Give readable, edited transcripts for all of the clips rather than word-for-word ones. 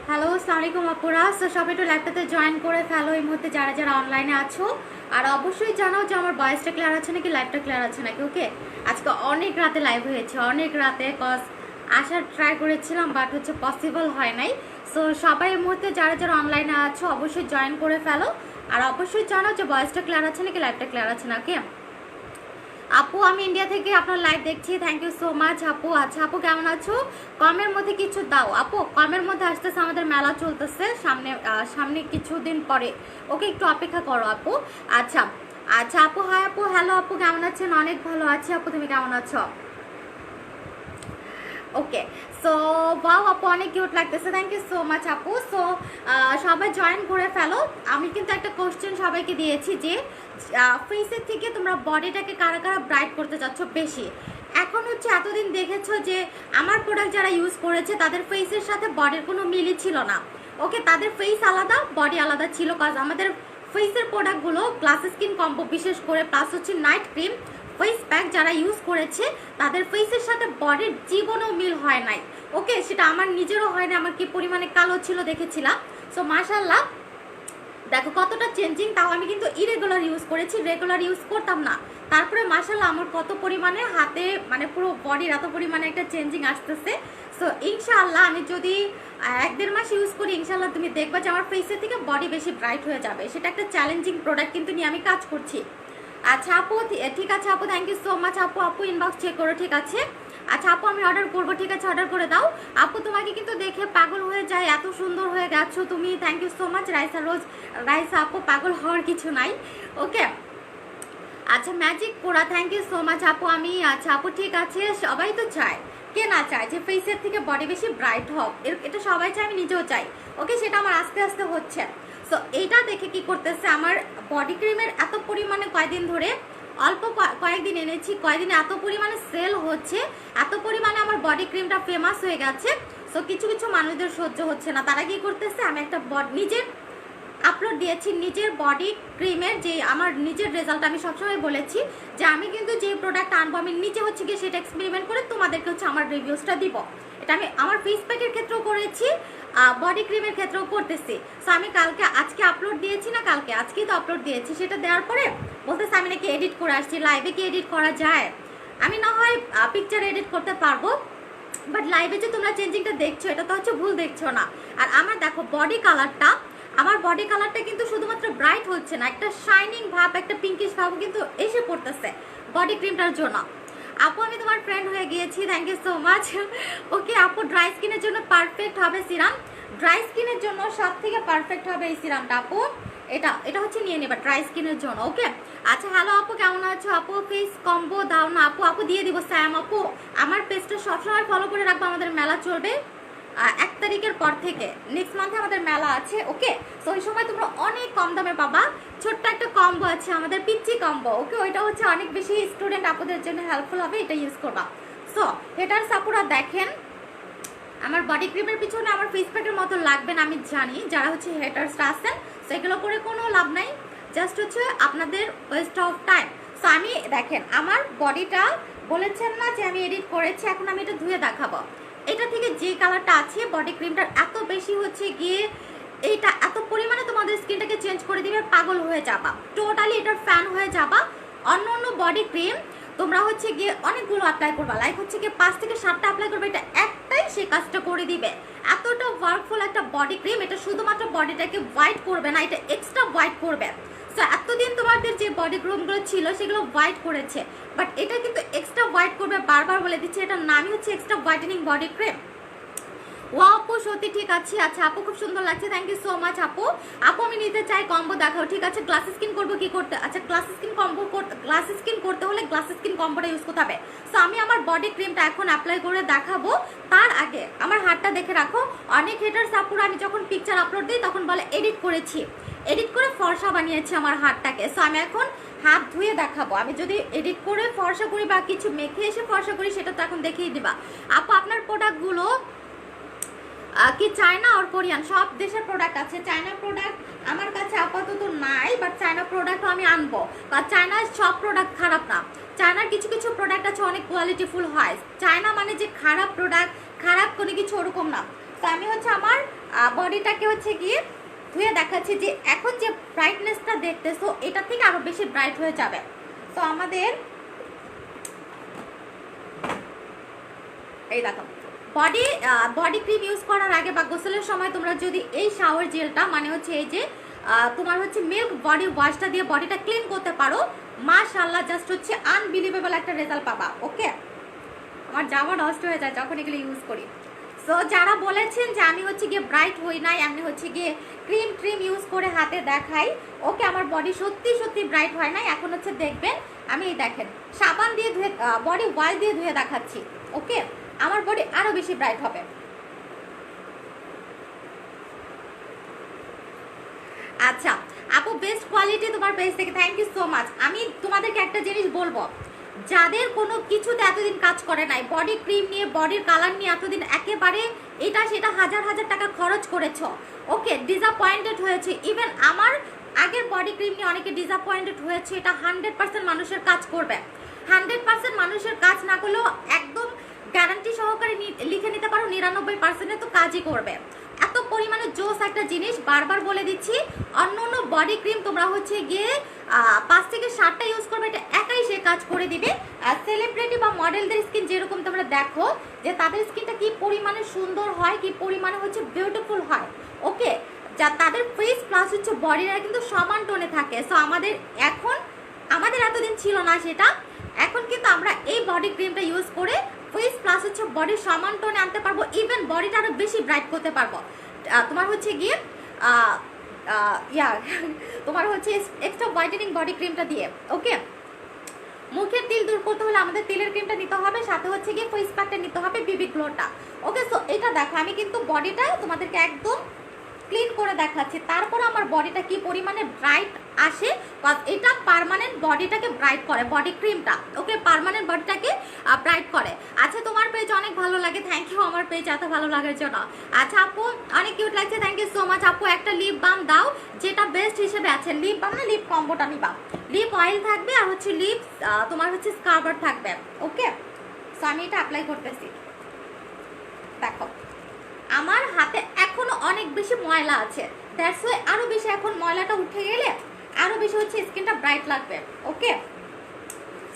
Hello, আসসালামু আলাইকুম আপুরা। সো সবাই একটু ল্যাপটপে জয়েন করে ফেলো এই মুহূর্তে যারা যারা অনলাইনে আছো। আর অবশ্যই জানাও যে আমার ভয়েসটা ক্লিয়ার আছে নাকি, লাইভটা ক্লিয়ার আছে নাকি। ওকে, আজকে অনেক রাতে লাইভ হয়েছে, অনেক রাতে, কজ আসার ট্রাই করেছিলাম বাট হচ্ছে পসিবল হয় নাই। সো সবাই এই মুহূর্তে যারা যারা অনলাইনে আছো অবশ্যই জয়েন করে ফেলো। আর অবশ্যই জানাও যে ভয়েসটা ক্লিয়ার আছে নাকি, লাইভটা ক্লিয়ার আছে না। ওকে আপু, আমি ইন্ডিয়া থেকে আপনার লাইভ দেখছি, থ্যাংক ইউ সো মাচ আপু। আচ্ছা আপু, কেমন আছো? কমের মধ্যে কিছু দাও আপু। কমের মধ্যে আসতেছে, আমাদের মেলা চলতেছে সামনে, সামনে কিছুদিন পরে। ওকে, একটু অপেক্ষা করো আপু। আচ্ছা আচ্ছা আপু, হাই আপু, হ্যালো আপু, কেমন আছেন? অনেক ভালো আছি আপু, তুমি কেমন আছো? ওকে, সো ওয়াও আপু, অনেক কিউট লাগতেছে, থ্যাংক ইউ সো মাচ আপু। সো সবাই জয়েন করে ফেলো। আমি কিন্তু একটা কোশ্চেন সবাইকে দিয়েছি যে ফেসের থেকে তোমরা বডিটাকে কারা কারা ব্রাইট করতে চাচ্ছ বেশি। এখন হচ্ছে এতদিন দেখেছো যে আমার প্রোডাক্ট যারা ইউজ করেছে তাদের ফেসের সাথে বডির কোনো মিলই ছিল না। ওকে, তাদের ফেস আলাদা, বডি আলাদা ছিল, কজ আমাদের ফেসের প্রোডাক্টগুলো গ্লাস স্কিন কম্বো বিশেষ করে, প্লাস হচ্ছে নাইট ক্রিম, ফেস প্যাক যারা ইউজ করেছে তাদের ফেসের সাথে বডির জীবনেও মিল হয় নাই। ওকে, সেটা আমার নিজেরও হয় না, আমার কি পরিমাণে কালো ছিল দেখেছিলাম। সো মাশাআল্লাহ, দেখো কতটা চেঞ্জিং। তাও আমি কিন্তু ইরেগুলার ইউজ করেছি, রেগুলার ইউজ করতাম না। তারপরে মাশাআল্লাহ আমার কত পরিমাণে হাতে, মানে পুরো বডির এত পরিমাণে একটা চেঞ্জিং আসতেছে। সো ইনশাআল্লাহ আমি যদি 1-1.5 মাস ইউজ করি, ইনশাআল্লাহ তুমি দেখবা যে আমার ফেসের থেকে বডি বেশি ব্রাইট হয়ে যাবে। সেটা একটা চ্যালেঞ্জিং প্রোডাক্ট কিন্তু নিয়ে আমি কাজ করছি। আচ্ছা আপু, ঠিক আছে আপু, থ্যাংক ইউ সো মাচ আপু। আপু ইনবক্স চেক করো, ঠিক আছে? আচ্ছা আপু, আমি অর্ডার করবো, ঠিক আছে, অর্ডার করে দাও আপু। তোমাকে কিন্তু দেখে পাগল হয়ে যায়, এত সুন্দর হয়ে গেছো তুমি, thank you so much Raisa Roj. Raisa আপু, পাগল হওয়ার কিছু নাই। ওকে, আচ্ছা ম্যাজিক পোড়া, থ্যাংক ইউ সো মাচ আপু। আমি আচ্ছা আপু, ঠিক আছে, সবাই তো চায়, কে না চায় যে ফেসের থেকে বডি বেশি ব্রাইট হোক, এটা সবাই চায়, আমি নিজেও চাই। ওকে, সেটা আমার আস্তে আস্তে হচ্ছে। সো এইটা দেখে কি করতেছে, আমার বডি ক্রিমের এত পরিমাণে কয়দিন ধরে, অল্প কয়েকদিন এনেছি, কয়েকদিনে এত পরিমাণে সেল হচ্ছে, এত পরিমাণে আমার বডি ক্রিমটা ফেমাস হয়ে গেছে। সো কিছু কিছু মানুষদের সহ্য হচ্ছে না, তারা কি করতেছে, আমি একটা নিজের আপলোড দিয়েছি নিজের বডি ক্রিমের, যে আমার নিজের রেজাল্ট। আমি সবসময় বলেছি যে আমি কিন্তু যে প্রোডাক্ট আনবো আমি নিজে হচ্ছে গিয়ে সেটা এক্সপেরিমেন্ট করে তোমাদেরকে হচ্ছে আমার রিভিউসটা দিব। এটা আমি আমার ফেস প্যাকের ক্ষেত্রেও করেছি, বডি ক্রিমের ক্ষেত্রেও করতেছি। সো আমি আজকে আপলোড দিয়েছি না, আজকেই তো আপলোড দিয়েছি। সেটা দেওয়ার পরে বলতেছে আমি নাকি এডিট করে আসছি, লাইভে কি এডিট করা যায়? আমি না হয় পিকচার এডিট করতে পারবো, বাট লাইভে যে তোমরা চেঞ্জিংটা দেখছো এটা তো হচ্ছে ভুল দেখছো না। আর আমার দেখো বডি কালারটা কিন্তু শুধুমাত্র ব্রাইট হচ্ছে না, একটা শাইনিং ভাব, একটা পিঙ্কিশ ভাব কিন্তু এসে পড়তেছে বডি ক্রিমটার জন্য। আপু আমি তোমার ফ্রেন্ড হয়ে গিয়েছি, থ্যাংক ইউ সো মাচ। ওকে আপু, ড্রাই স্কিনের জন্য পারফেক্ট হবে সিরাম, ড্রাই স্কিনের জন্য সব থেকে পারফেক্ট হবে এই সিরামটা আপু। এটা এটা হচ্ছে নিয়ে নেবা ড্রাই স্কিনের জন্য। ওকে, আচ্ছা হ্যালো আপু, কেমন আছো আপু? ফেস কম্বো দাও না আপু। আপু দিয়ে দিব স্যাম আপু, আমার পেজটা সবসময় ফলো করে রাখবো, আমাদের মেলা চলবে 1 তারিখের পর থেকে, নেক্সট মান্থে আমাদের মেলা আছে। ওকে, সো ওই সময় তোমরা অনেক কম দামে পাবা। ছোট্ট একটা কম্বো আছে আমাদের, পিচ্চি কম্বো। ওকে, ওইটা হচ্ছে অনেক বেশি স্টুডেন্ট আপুদের জন্য হেল্পফুল হবে, এটা ইউজ করবা। সো হেটার সাপুরা দেখেন, আমার বডি ক্রিমের পিছনে আমার ফেস প্যাকের মতো লাগবে না, আমি জানি যারা হচ্ছে হেটার্সরা আছেন সেগুলো করে কোনো লাভ নাই, জাস্ট হচ্ছে আপনাদের ওয়েস্ট অফ টাইম। সো আমি দেখেন আমার বডিটা, বলেছেন না যে আমি এডিট করেছি, এখন আমি এটা ধুয়ে দেখাবো। এটা থেকে যে কালারটা আছে বডি ক্রিমটার এত বেশি হচ্ছে গিয়ে, এইটা এত পরিমাণে তোমাদের স্কিনটাকে চেঞ্জ করে দিবে, পাগল হয়ে যাবা, টোটালি এটার ফ্যান হয়ে যাবা। অন্য অন্য বডি ক্রিম তোমরা হচ্ছে গিয়ে অনেকগুলো অ্যাপ্লাই করবা, লাইক হচ্ছে গিয়ে 5 থেকে 7টা অ্যাপ্লাই করবে, এটা একটাই সে কাজটা করে দিবে। এতটা ওয়ার্কফুল একটা বডি ক্রিম, এটা শুধুমাত্র বডিটাকে হোয়াইট করবে না, এটা এক্সট্রা হোয়াইট করবে। সো এতদিন তোমাদের যে বডি ক্রিমগুলো ছিল সেগুলো হোয়াইট করেছে, বাট এটা কিন্তু এক্সট্রা হোয়াইট করবে, বারবার বলে দিচ্ছে, এটার নামই হচ্ছে এক্সট্রা হোয়াইটেনিং বডি ক্রিম। ও আপু সত্যি ঠিক আছে। আচ্ছা আপু, খুব সুন্দর লাগছে, থ্যাংক ইউ সো মাচ আপু। আপু আমি নিতে চাই কম্বো দেখাও, ঠিক আছে? গ্লাস স্কিন করবো কি করতে? আচ্ছা গ্লাস স্কিন করতে হলে গ্লাস স্কিন কম্বোটা ইউজ করতে হবে। সো আমি আমার বডি ক্রিমটা এখন অ্যাপ্লাই করে দেখাবো, তার আগে আমার হাতটা দেখে রাখো। অনেক হেটার্স আপুরা আমি যখন পিকচার আপলোড দিই তখন বলে এডিট করেছি, এডিট করে ফর্সা বানিয়েছি আমার হাতটাকে। সো আমি এখন হাত ধুয়ে দেখাবো, আমি যদি এডিট করে ফর্সা করি বা কিছু মেখে এসে ফর্সা করি সেটা তো এখন দেখিয়ে দিবা। আপু আপনার প্রোডাক্টগুলো কি চায়না আর কোরিয়ান সব দেশের প্রোডাক্ট আছে, চায়না প্রোডাক্ট আমার কাছে আপাতত নাই, বাট চায়না প্রোডাক্টও আমি আনবো। বা চায়নার সব প্রোডাক্ট খারাপ না, চায়নার কিছু কিছু প্রোডাক্ট আছে অনেক কোয়ালিটিফুল হয়। চায়না মানে যে খারাপ প্রোডাক্ট, খারাপ কোনো কিছু ওরকম না। তো আমি হচ্ছে আমার বডিটাকে হচ্ছে গিয়ে ধুয়ে দেখাচ্ছি যে এখন যে ব্রাইটনেসটা দেখতেছো এটা থেকে আরো বেশি ব্রাইট হয়ে যাবে। তো আমাদের এই দেখো বডি ক্রিম ইউজ করার আগে বা গোসলের সময় তোমরা যদি এই শাওয়ার জেলটা মানে হচ্ছে এই যে তোমার হচ্ছে মিল্ক বডি ওয়াশটা দিয়ে বডিটা ক্লিন করতে পারো, মাশাআল্লাহ জাস্ট হচ্ছে আনবিলিভেবল একটা রেজাল্ট পাবা। ওকে, আমার জামা নষ্ট হয়ে যায় যখন এগুলো ইউজ করি। সো যারা বলেছেন যে আমি হচ্ছে গিয়ে ব্রাইট হই নাই, আমি হচ্ছে গিয়ে ক্রিম ইউজ করে হাতে দেখাই, ওকে আমার বডি সত্যি সত্যি ব্রাইট হয় নাই। এখন হচ্ছে দেখবেন আমি দেখেন সাবান দিয়ে ধুয়ে বডি ওয়াশ দিয়ে ধুয়ে দেখাচ্ছি। ওকে, আমার বডি আরো বেশি ব্রাইট হবে। আচ্ছা আপু, বেস্ট কোয়ালিটি তোমার পেজ থেকে, থ্যাংক ইউ সো মাচ। আমি তোমাদেরকে একটা জিনিস বলবো, যাদের কোনো কিছুতে এতদিন কাজ করে নাই, বডি ক্রিম নিয়ে বডির কালার নিয়ে এতদিন একেবারে এটা সেটা হাজার হাজার টাকা খরচ করেছো, ওকে ডিসঅ্যাপয়েন্টেড হয়েছে। ইভেন আমার আগের বডি ক্রিম নিয়ে অনেকে ডিসঅ্যাপয়েন্টেড হয়েছে। এটা 100% মানুষের কাজ করবে, 100% মানুষের কাজ না করলেও একদম গ্যারান্টি সহকারে লিখে নিতে পারো 99% তো কাজই করবে। এত পরিমাণে জোস একটা জিনিস, বারবার বলে দিচ্ছি। অন্য অন্য বডি ক্রিম তোমরা হচ্ছে গিয়ে 5 থেকে 7টা ইউজ করবে, এটা একাই সে কাজ করে দিবে। আর সেলিব্রিটি বা মডেলদের স্কিন যেরকম তোমরা দেখো যে তাদের স্কিনটা কি পরিমাণে সুন্দর হয়, কি পরিমাণে হচ্ছে বিউটিফুল হয়, ওকে যা তাদের ফেস প্লাস হচ্ছে বডিরা কিন্তু সমান টোনে থাকে। সো আমাদের এতদিন ছিল না সেটা, এখন কিন্তু আমরা এই বডি ক্রিমটা ইউজ করে ফেস প্লাস হচ্ছে বডির সমান টোনে আনতে পারবো, ইভেন বডিটা আরো বেশি ব্রাইট করতে পারবো। তোমার হচ্ছে গিয়ে তোমার হচ্ছে এক্সট্রা হোয়াইটেনিং বডি ক্রিমটা দিয়ে। ওকে, মুখের তিল দূর করতে হলে আমাদের তিলের ক্রিমটা নিতে হবে, সাথে হচ্ছে গিয়ে ফেস প্যাকটা নিতে হবে, বিবি গ্লোটা। ওকে, সো এটা দেখো আমি কিন্তু বডিটা তোমাদেরকে একদম ক্লিন করে দেখাচ্ছি, তারপর আমার বডিটা কি পরিমাণে ব্রাইট আসে। এটা পার্মানেন্ট বডিটাকে ব্রাইট করে, বডি ক্রিমটা ওকে পার্মানেন্ট বডিটাকে ব্রাইট করে। আচ্ছা তোমার পেজ অনেক ভালো লাগে, থ্যাংক ইউ আমার পেজ এত ভালো লাগার জন্য। আচ্ছা আপু অনেক কিউট লাগছে, থ্যাংক ইউ সো মাচ। আপু একটা লিপ বাম দাও যেটা বেস্ট হিসেবে আছে, লিপ বাম না লিপ কম্বোটা নিবা, লিপ অয়েল থাকবে আর হচ্ছে লিপ তোমার হচ্ছে স্কার্বার থাকবে। ওকে, সো আমি এটা অ্যাপ্লাই করতেছি। দেখো আমার হাতে এখনো অনেক বেশি ময়লা আছে, দ্যাটস ওয়াই আরো বেশি এখন ময়লাটা উঠে গেলে আরো বেশি হচ্ছে স্কিনটা ব্রাইট লাগবে। ওকে,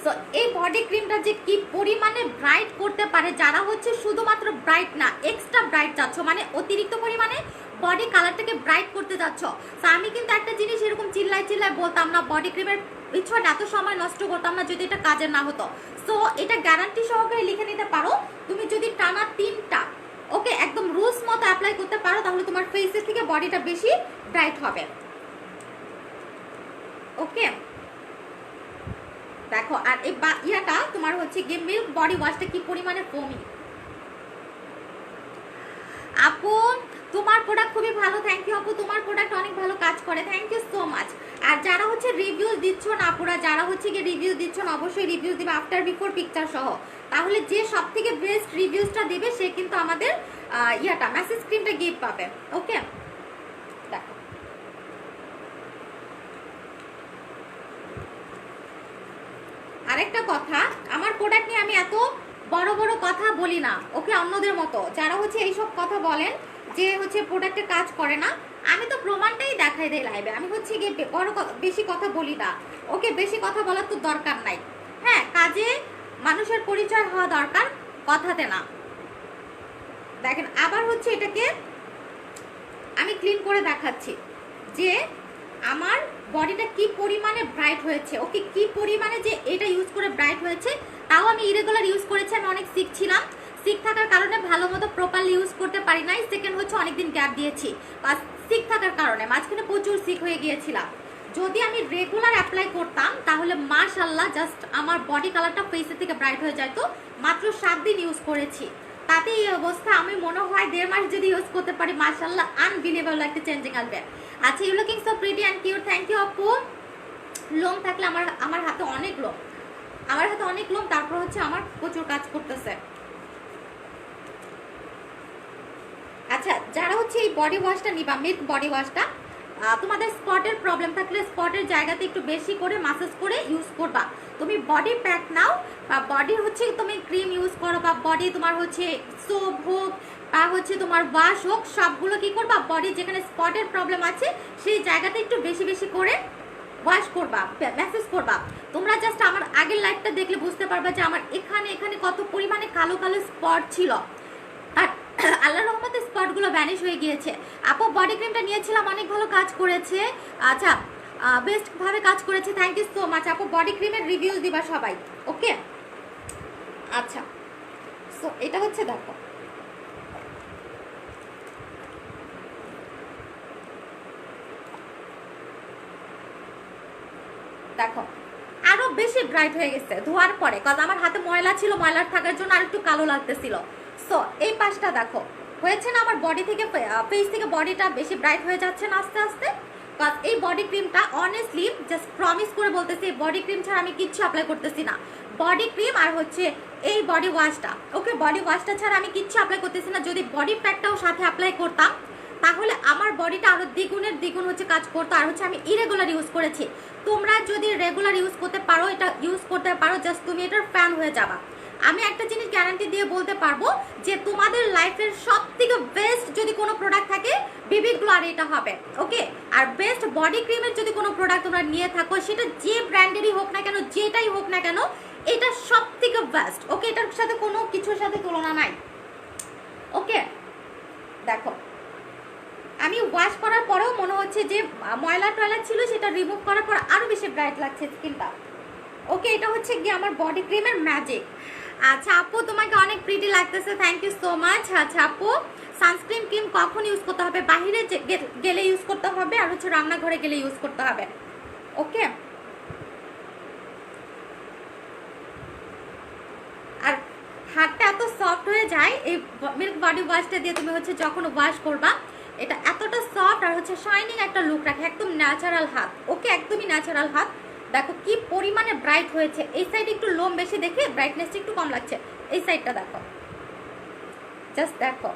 সো এই বডি ক্রিমটা যে কি পরিমাণে ব্রাইট করতে পারে, যারা হচ্ছে শুধুমাত্র ব্রাইট না এক্সট্রা ব্রাইট যাচ্ছ, মানে অতিরিক্ত পরিমাণে বডি কালারটাকে ব্রাইট করতে যাচ্ছ। সো আমি কিন্তু একটা জিনিস এরকম চিল্লায় বলতাম না, বডি ক্রিমের পিছনে এত সময় নষ্ট করতাম না যদি এটা কাজের না হতো। সো এটা গ্যারান্টি সহকারে লিখে নিতে পারো, তুমি যদি টানা 3টা ওকে একদম রুলস মতো অ্যাপ্লাই করতে পারো তাহলে তোমার ফেসের থেকে বডিটা বেশি ব্রাইট হবে। ওকে দেখো, আর এই ইয়াটা তোমার হচ্ছে গিয়ে মিল্ক বডি ওয়াশটা কি পরিমাণে ফোমি। আপু তোমার প্রোডাক্ট খুবই ভালো, থ্যাংক ইউ আপু, তোমার প্রোডাক্ট অনেক ভালো কাজ করে, থ্যাংক ইউ সো মাচ। আর যারা হচ্ছে রিভিউজ দিচ্ছ না আপুরা, যারা হচ্ছে গিয়ে রিভিউ দিচ্ছ না অবশ্যই রিভিউজ দিবে আফটার বিফোর পিকচার সহ, তাহলে যে সব থেকে বেস্ট রিভিউজটা দিবে সে কিন্তু আমাদের ইয়াটা মেসেজ ক্রিমটা গিফট পাবে। ওকে দেখো আরেকটা কথা, আমার প্রোডাক্ট নিয়ে আমি এত বড় বড় কথা বলি না, ওকে অন্যদের মতো যারা হচ্ছে এইসব কথা বলেন যে হচ্ছে প্রোডাক্টে কাজ করে না, আমি তো প্রমাণটাই দেখাই দেই লাইভে। আমি হচ্ছে গিয়ে বেশি কথা বলি না, ওকে বেশি কথা বলার তো দরকার নাই। হ্যাঁ, কাজে মানুষের পরিচয় হওয়া দরকার, কথাতে না। দেখেন আবার হচ্ছে এটাকে আমি ক্লিন করে দেখাচ্ছি যে আমার বডিটা কি পরিমাণে ব্রাইট হয়েছে, ওকে কি পরিমাণে যে এটা ইউজ করে ব্রাইট হয়েছে। তাও আমি ইরেগুলার ইউজ করেছি, আমি অনেক সিক ছিলাম, সিক থাকার কারণে ভালো মতো প্রপারলি ইউজ করতে পারি নাই। সেকেন্ড হচ্ছে অনেকদিন গ্যাপ দিয়েছি বা সিক থাকার কারণে মাঝখানে প্রচুর সিক হয়ে গিয়েছিলাম। যদি আমি রেগুলার অ্যাপ্লাই করতাম তাহলে মাশাআল্লাহ জাস্ট আমার বডি কালারটা ফেসের থেকে ব্রাইট হয়ে যেত। মাত্র 7 দিন ইউজ করেছি, তাতে এই অবস্থা। আমি মনে হয় 1.5 মাস যদি ইউজ করতে পারি মাশাআল্লাহ আনবিলিভেবল একটা চেঞ্জিং আসবে। আচ্ছা you looking so pretty and cute, thank you আপু। লোম থাকলে আমার হাতে অনেক লোম, আমার হাতে অনেক লোম, তারপর হচ্ছে আমার প্রচুর কাজ করতেছে। আচ্ছা যারা হচ্ছে এই বডি ওয়াশটা নিবা, মিল্ক বডি ওয়াশটা, তোমাদের স্পটের প্রবলেম থাকলে স্পটের জায়গাতে একটু বেশি করে মাসাজ করে ইউজ করবা। তুমি বডি প্যাক নাও বা বডি হচ্ছে তুমি ক্রিম ইউজ করো বা বডি তোমার হচ্ছে সোপ হোক বা হচ্ছে তোমার ওয়াশ হোক, সবগুলো কি করবা, বডি যেখানে স্পটের প্রবলেম আছে সেই জায়গাতে একটু বেশি বেশি করে ওয়াশ করবা, মেসেজ করবা। তোমরা জাস্ট আমার আগের লাইভটা দেখলে বুঝতে পারবা যে আমার এখানে এখানে কত পরিমাণে কালো কালো স্পট ছিল, আর আল্লাহর রহমতে স্পটগুলো ভ্যানিশ হয়ে গিয়েছে। আপু বডি ক্রিমটা নিয়েছিলাম, অনেক ভালো কাজ করেছে। আচ্ছা, বেস্ট ভাবে কাজ করেছে, থ্যাংক ইউ সো মাচ আপু। বডি ক্রিমের রিভিউ দিবা সবাই, ওকে? আচ্ছা, সো এটা হচ্ছে দেখো, দেখো আরো বেশি ব্রাইট হয়ে গেছে ধোয়ার পরে, কারণ আমার হাতে ময়লা ছিল, ময়লার থাকার জন্য আর একটু কালো লাগতেছিল। সো এই পাশটা দেখো হয়েছে না, আমার বডি থেকে ফেস থেকে বডিটা বেশি ব্রাইট হয়ে যাচ্ছে না আস্তে আস্তে। কারণ এই বডি ক্রিমটা অনেস্টলি জাস্ট প্রমিস করে বলতেছি, এই বডি ক্রিম ছাড়া আমি কিচ্ছু অ্যাপ্লাই করতেছি না। বডি ক্রিম আর হচ্ছে এই বডি ওয়াশটা, ওকে, বডি ওয়াশটা ছাড়া আমি কিচ্ছু অ্যাপ্লাই করতেছি না। যদি বডি প্যাকটাও সাথে অ্যাপ্লাই করতাম তাহলে আমার বডিটা আরো দ্বিগুণের দ্বিগুণ হচ্ছে কাজ করতো। আর হচ্ছে আমি ইরেগুলার ইউজ করেছি, তোমরা যদি রেগুলার ইউজ করতে পারো, এটা ইউজ করতে পারো, জাস্ট তুমি এটার ফ্যান হয়ে যাবা। আমি একটা জিনিস গ্যারান্টি দিয়ে বলতে পারবো যে তোমাদের লাইফের সব থেকে বেস্ট যদি কোনো প্রোডাক্ট থাকে বিবি গ্লো আর এটা হবে, ওকে? আর বেস্ট বডি ক্রিমের যদি কোনো প্রোডাক্ট তোমরা নিয়ে থাকো, সেটা যে ব্র্যান্ডেরই হোক না কেন, যেটাই হোক না কেন, এটা সব থেকে বেস্ট, ওকে? এটার সাথে কোনো কিছুর সাথে তুলনা নাই, ওকে? দেখো আমি ওয়াশ করার পরেও মনে হচ্ছে যে ময়লা টয়লা ছিল সেটা রিমুভ করার পর আরো বেশি ব্রাইট লাগছে স্কিনটা, ওকে? এটা হচ্ছে গিয়ে আমার বডি ক্রিমের ম্যাজিক। আচ্ছা আপু তোমাকে অনেক প্রিটি লাগতেছে, থ্যাংক ইউ সো মাচ। আচ্ছা আপু সানস্ক্রিন ক্রিম কখন ইউজ করতে হবে? বাইরে গেলে ইউজ করতে হবে, আর হচ্ছে রান্নাঘরে গেলে ইউজ করতে হবে, ওকে? আর হাতটা এত সফট হয়ে যায় এই মিল্ক বডি ওয়াশটা দিয়ে, তুমি হচ্ছে যখন ওয়াশ করবা এটা এতটা সফট আর হচ্ছে শাইনিং একটা লুক রাখে, একদম ন্যাচারাল হাত, ওকে? একদমই ন্যাচারাল হাত। দেখো কি পরিমাণে ব্রাইট হয়েছে। এই সাইড একটু লোম বেশি দেখে ব্রাইটনেসটা একটু কম লাগছে, এই সাইডটা দেখো, জাস্ট দেখো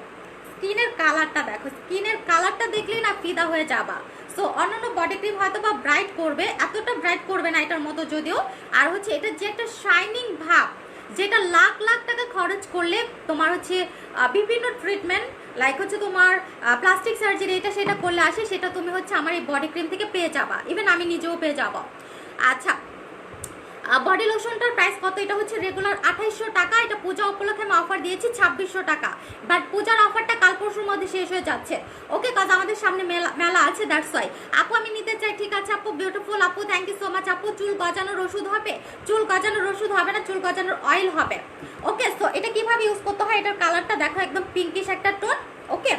স্কিনের কালারটা দেখো, স্কিনের কালারটা দেখলেই না ফিদা হয়ে যাবা। সো অন্যান্য বডি ক্রিম হয়তো বা ব্রাইট করবে, এতটা ব্রাইট করবে না এটার মতো যদিও। আর হচ্ছে এটা যে একটা শাইনিং ভাব, যেটা লাখ লাখ টাকা খরচ করলে তোমার হচ্ছে বিভিন্ন ট্রিটমেন্ট লাইক হচ্ছে তোমার প্লাস্টিক সার্জারি এটা সেটা করলে আসে, সেটা তুমি হচ্ছে আমার এই বডি ক্রিম থেকে পেয়ে যাবা, ইভেন আমি নিজেও পেয়ে যাবো। আচ্ছা বডি লোশনটার প্রাইস কত? এটা হচ্ছে রেগুলার 2800 টাকা, এটা পূজা উপলক্ষে আমি অফার দিয়েছি 2600 টাকা, বাট পূজার অফারটা কাল পরশুর মধ্যে শেষ হয়ে যাচ্ছে, ওকে? কাজ আমাদের সামনে মেলা আছে, দ্যাটস ওয়াই। আপু আমি নিতে চাই, ঠিক আছে আপু, বিউটিফুল আপু, থ্যাংক ইউ সো মাচ আপু। চুল গজানোর ওষুধ হবে? চুল গজানোর ওষুধ হবে না, চুল গজানোর অয়েল হবে, ওকে? সো এটা কিভাবে ইউজ করতে হয়, এটার কালারটা দেখো, একদম পিঙ্কিশ একটা টোন, ওকে?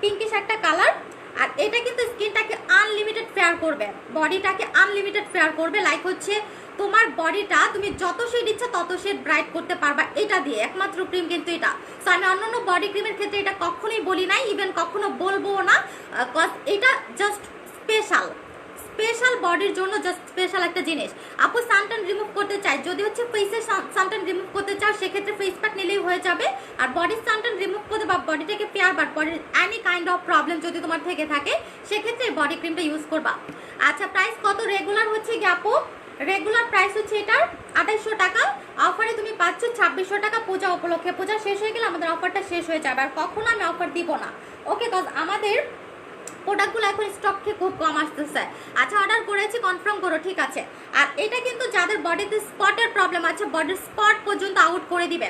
পিঙ্কিশ একটা কালার। আর এটা কিন্তু স্কিনটাকে আনলিমিটেড ফেয়ার করবে, বডিটাকে আনলিমিটেড ফেয়ার করবে, লাইক হচ্ছে তোমার বডিটা তুমি যত শেড ইচ্ছা তত শেড ব্রাইট করতে পারবা এটা দিয়ে, একমাত্র ক্রিম কিন্তু এটা। সো আমি অন্যান্য বডি ক্রিমের ক্ষেত্রে এটা কখনোই বলি নাই, ইভেন কখনো বলবো না, কজ এটা জাস্ট স্পেশাল, স্পেশাল বডির জন্য জাস্ট স্পেশাল একটা জিনিস। আপু সানটান রিমুভ করতে চাই, যদি হচ্ছে ফেসের সানটান রিমুভ করতে চাও সেক্ষেত্রে ফেস প্যাক নিলেই হয়ে যাবে। আর বডির সানটান রিমুভ করতে বা বডিটাকে পেয়ার বা বডির এনি কাইন্ড অফ প্রবলেম যদি তোমার থেকে থাকে সেক্ষেত্রে বডি ক্রিমটা ইউজ করবা। আচ্ছা প্রাইস কত? রেগুলার হচ্ছে কি আপু, রেগুলার প্রাইস হচ্ছে এটার 2800 টাকা, অফারে তুমি পাচ্ছ 2600 টাকা পূজা উপলক্ষে। পূজা শেষ হয়ে গেলে আমাদের অফারটা শেষ হয়ে যাবে, আর কখনো আমি অফার দিব না, ওকে? কজ আমাদের প্রোডাক্টগুলো এখন স্টকে খুব কম আসতেছে। আচ্ছা অর্ডার করেছি, কনফার্ম করো, ঠিক আছে? আর এটা কিন্তু যাদের বডিতে স্পটের প্রবলেম আছে, বডির স্পট পর্যন্ত আউট করে দিবে,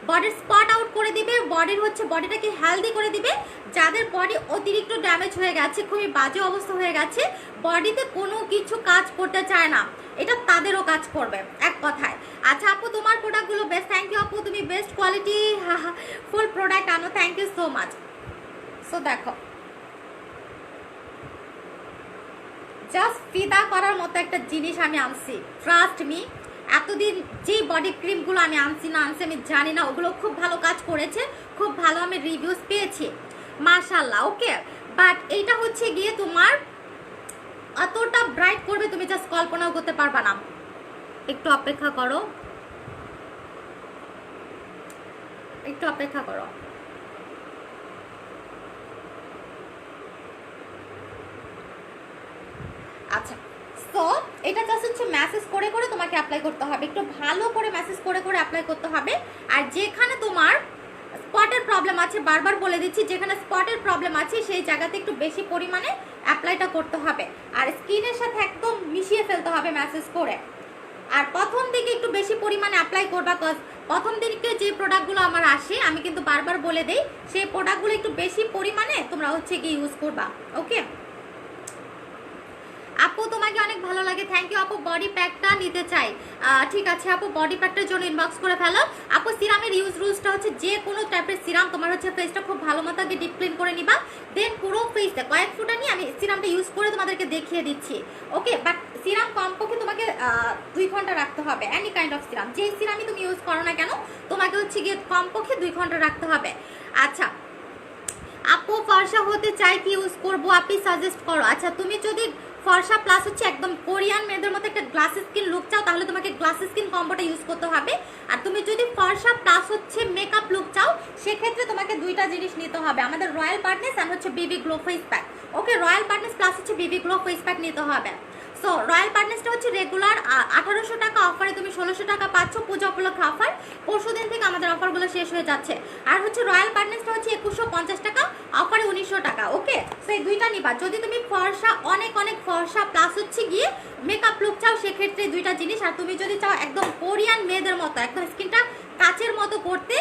বডির স্পট আউট করে দিবে, বডির হচ্ছে বডিটাকে হেলদি করে দিবে। যাদের বডি অতিরিক্ত ড্যামেজ হয়ে গেছে, খুবই বাজে অবস্থা হয়ে গেছে, বডিতে কোনো কিছু কাজ করতে চায় না, এটা তাদেরও কাজ করবে এক কথায়। আচ্ছা আপু তোমার প্রোডাক্টগুলো বেস্ট, থ্যাংক ইউ আপু, তুমি বেস্ট কোয়ালিটি ফুল প্রোডাক্ট আনো, thank you so much. So দেখো জাস্ট ফিদা করার মতো একটা জিনিস আমি আনছি, ট্রাস্ট মি। এতদিন যে বডি ক্রিমগুলো আমি আনছি না আনছি আমি জানি না, ওগুলো খুব ভালো কাজ করেছে, খুব ভালো আমি রিভিউজ পেয়েছি মাশাআল্লাহ, ওকে? বাট এইটা হচ্ছে গিয়ে তোমার এতটা ব্রাইট করবে তুমি জাস্ট কল্পনাও করতে পারবা না। একটু অপেক্ষা করো, একটু অপেক্ষা করো। আচ্ছা সো এটা জাস্ট হচ্ছে ম্যাসেজ করে করে তোমাকে অ্যাপ্লাই করতে হবে, একটু ভালো করে ম্যাসেজ করে করে অ্যাপ্লাই করতে হবে। আর যেখানে তোমার স্পটের প্রবলেম আছে, বারবার বলে দিচ্ছি, যেখানে স্পটের প্রবলেম আছে সেই জায়গাতে একটু বেশি পরিমাণে অ্যাপ্লাইটা করতে হবে, আর স্কিনের সাথে একদম মিশিয়ে ফেলতে হবে ম্যাসেজ করে। আর প্রথম দিকে একটু বেশি পরিমাণে অ্যাপ্লাই করবা, কজ প্রথম দিকে যে প্রোডাক্টগুলো আমার আসে আমি কিন্তু বারবার বলে দেই সেই প্রোডাক্টগুলো একটু বেশি পরিমাণে তোমরা হচ্ছে কি ইউজ করবা। ওকে আপু তোমাকে অনেক ভালো লাগে, থ্যাংক ইউ আপু। বডি প্যাকটা নিতে চাই, ঠিক আছে আপু, বডি প্যাকটার জন্য ইনবক্স করে ফেলো। আপু সিরামের ইউজ রুলসটা হচ্ছে যে কোনো টাইপের সিরাম তোমার হচ্ছে ফেসটা খুব ভালো মতো আগে ডিপ ক্লিন করে নিবা, দেন পুরো ফেসে কয়েক ফুটা নিয়ে আমি সিরামটা ইউজ করে তোমাদেরকে দেখিয়ে দিচ্ছি। ওকে, বাট সিরাম কমপক্ষে তোমাকে 2 ঘন্টা রাখতে হবে, এনি কাইন্ড অফ সিরাম, যে সিরামই তুমি ইউজ করো না কেন তোমাকে হচ্ছে গিয়ে কমপক্ষে 2 ঘন্টা রাখতে হবে। আচ্ছা আপু ফর্সা হতে চাই, কি ইউজ করবো আপনি সাজেস্ট করো। আচ্ছা তুমি যদি ফর্সা প্লাস হচ্ছে একদম কোরিয়ান মেয়েদের মতো একটা গ্লাস স্কিন লুক চাও তাহলে তোমাকে গ্লাস স্কিন কম্বোটা ইউজ করতে হবে। আর তুমি যদি ফর্সা প্লাস হচ্ছে মেকআপ লুক চাও সেক্ষেত্রে তোমাকে 2টা জিনিস নিতে হবে, আমাদের রয়্যাল পার্টনেস আর হচ্ছে বিবি গ্লো ফেস প্যাক। ওকে, রয়্যাল পার্টনেস প্লাস হচ্ছে বিবি গ্লো ফেস প্যাক নিতে হবে। সো রয়্যাল পার্টনেসটা হচ্ছে রেগুলার 1800 টাকা, অফারে তুমি 1600 টাকা পাচ্ছ, পূজা উপলক্ষে অফার, পরশু দিন থেকে আমাদের অফারগুলো শেষ হয়ে যাচ্ছে। আর হচ্ছে রয়্যাল পার্টনেসটা হচ্ছে 2150 টাকা, অফারে 1900 টাকা। ওকে, সেই 2টা নিবা। যদি তুমি ফর্সা অনেক অনেক ফর্সা প্লাস হচ্ছে গিয়ে মেকআপ লুক চাও সেক্ষেত্রে 2টা জিনিস। আর তুমি যদি চাও একদম কোরিয়ান মেয়েদের মতো একদম স্কিনটা কাচের মতো করতে,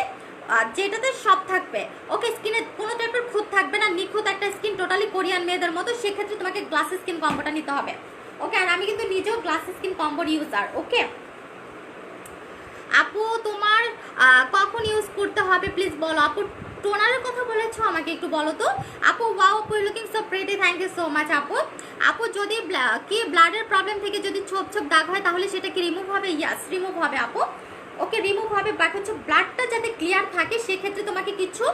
যেটাতে সব থাকবে, ওকে, স্কিনে কোনো টাইপের খুঁত থাকবে না, নিখুঁত একটা স্কিন টোটালি কোরিয়ান মেয়েদের মতো, সেক্ষেত্রে তোমাকে গ্লাস স্কিন কম্বোটা নিতে হবে। ওকে, আর আমি কিন্তু নিজেও গ্লাস স্কিন কম্বোর ইউজার। ওকে আপু তোমার কখন ইউজ করতে হবে প্লিজ বলো। আপু টোনারের কথা বলেছো আমাকে একটু বলো তো। আপু ওয়াও আপু looking so pretty, thank you so much আপু। আপু যদি কি ব্লাডের প্রবলেম থেকে যদি ছোপ ছোপ দাগ হয় তাহলে সেটা কি রিমুভ হবে? ইয়াস, রিমুভ হবে আপু। ওকে, রিমুভ হবে, বাট হচ্ছে ব্লাডটা যাতে ক্লিয়ার থাকে সেক্ষেত্রে তোমাকে কিছু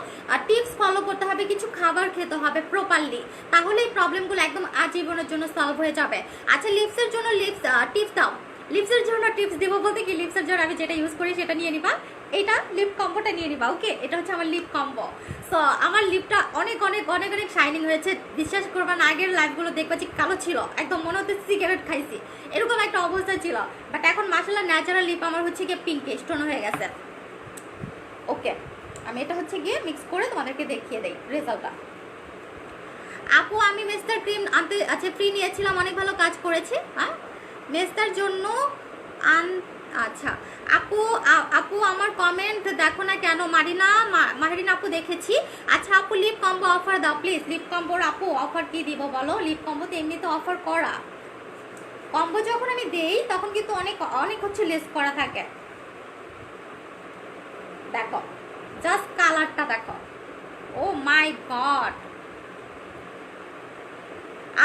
টিপস ফলো করতে হবে, কিছু খাবার খেতে হবে প্রপারলি, তাহলে এই প্রবলেমগুলো একদম আজীবনের জন্য সলভ হয়ে যাবে। আচ্ছা লিপসের জন্য টিপস দাও। লিপসের জন্য টিপস দেবো বলতে কি, লিপসের জন্য আমি যেটা ইউজ করি সেটা নিয়ে নিবা, এটা লিপ কম্বোটা নিয়ে নিবা। ওকে, এটা হচ্ছে আমার লিপ কম্বো। সো আমার লিপটা অনেক অনেক অনেক অনেক শাইনিং হয়েছে, বিশ্বাস করবা না, আগের লাইফগুলো দেখবা যে কালো ছিল, একদম মনে হচ্ছে সিগারেট খাইছি, এরকম একটা অবস্থা ছিল, বাট এখন মাশাআল্লাহ ন্যাচারাল লিপ আমার হচ্ছে গিয়ে পিঙ্কে স্টোন হয়ে গেছে। ওকে, আমি এটা হচ্ছে গিয়ে মিক্স করে তোমাদেরকে দেখিয়ে দেই রেজাল্টটা। আপু আমি মেস্টার ক্রিম আনতে, আচ্ছা ফ্রি নিয়েছিলাম, অনেক ভালো কাজ করেছে। হ্যাঁ মেস্টার জন্য আচ্ছা আপু আপু আমার কমেন্ট দেখো না কেন? মারিনা আপু দেখেছি। আচ্ছা আপু লিপ কম্বো অফার দাও প্লিজ, লিপ কম্বোর আপু অফার কি দিব বলো? লিপ কম্বোতে এমনিতে অফার করা, কম্বো যখন আমি দেই তখন কিন্তু অনেক অনেক হচ্ছে লেস করা থাকে। দেখো জাস্ট কালারটা দেখো, ও মাই গড।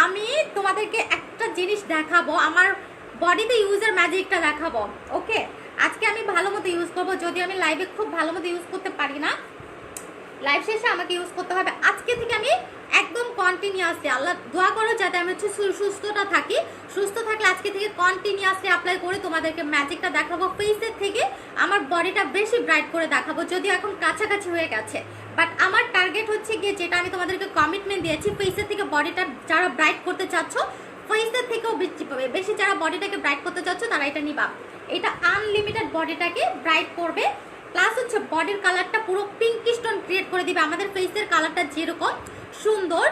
আমি তোমাদেরকে একটা জিনিস দেখাবো, আমার বডিতে ইউজের ম্যাজিকটা দেখাবো। ওকে, আজকে আমি ভালো মতো ইউজ করবো, যদি আমি লাইভে খুব ভালো মতো ইউজ করতে পারি না, লাইভ শেষে আমাকে ইউজ করতে হবে। আজকে থেকে আমি একদম কন্টিনিউয়াসলি, আল্লাহ দোয়া করো যাতে আমি হচ্ছে সুস্থটা থাকি, সুস্থ থাকলে আজকে থেকে কন্টিনিউয়াসলি অ্যাপ্লাই করে তোমাদেরকে ম্যাজিকটা দেখাবো। ফেসের থেকে আমার বডিটা বেশি ব্রাইট করে দেখাবো, যদিও এখন কাছাকাছি হয়ে গেছে, বাট আমার টার্গেট হচ্ছে গিয়ে যেটা আমি তোমাদেরকে কমিটমেন্ট দিয়েছি, ফেসের থেকে বডিটা যারা ব্রাইট করতে চাচ্ছ, ফেসের থেকেও বেশি যারা বডিটাকে ব্রাইট করতে চাচ্ছ তারা এটা নিবা। এটা আনলিমিটেড বডিটাকে ব্রাইট করবে, প্লাস হচ্ছে বডির কালারটা পুরো পিঙ্কিশ টোন ক্রিয়েট করে দিবে। আমাদের ফেসের কালারটা যেরকম সুন্দর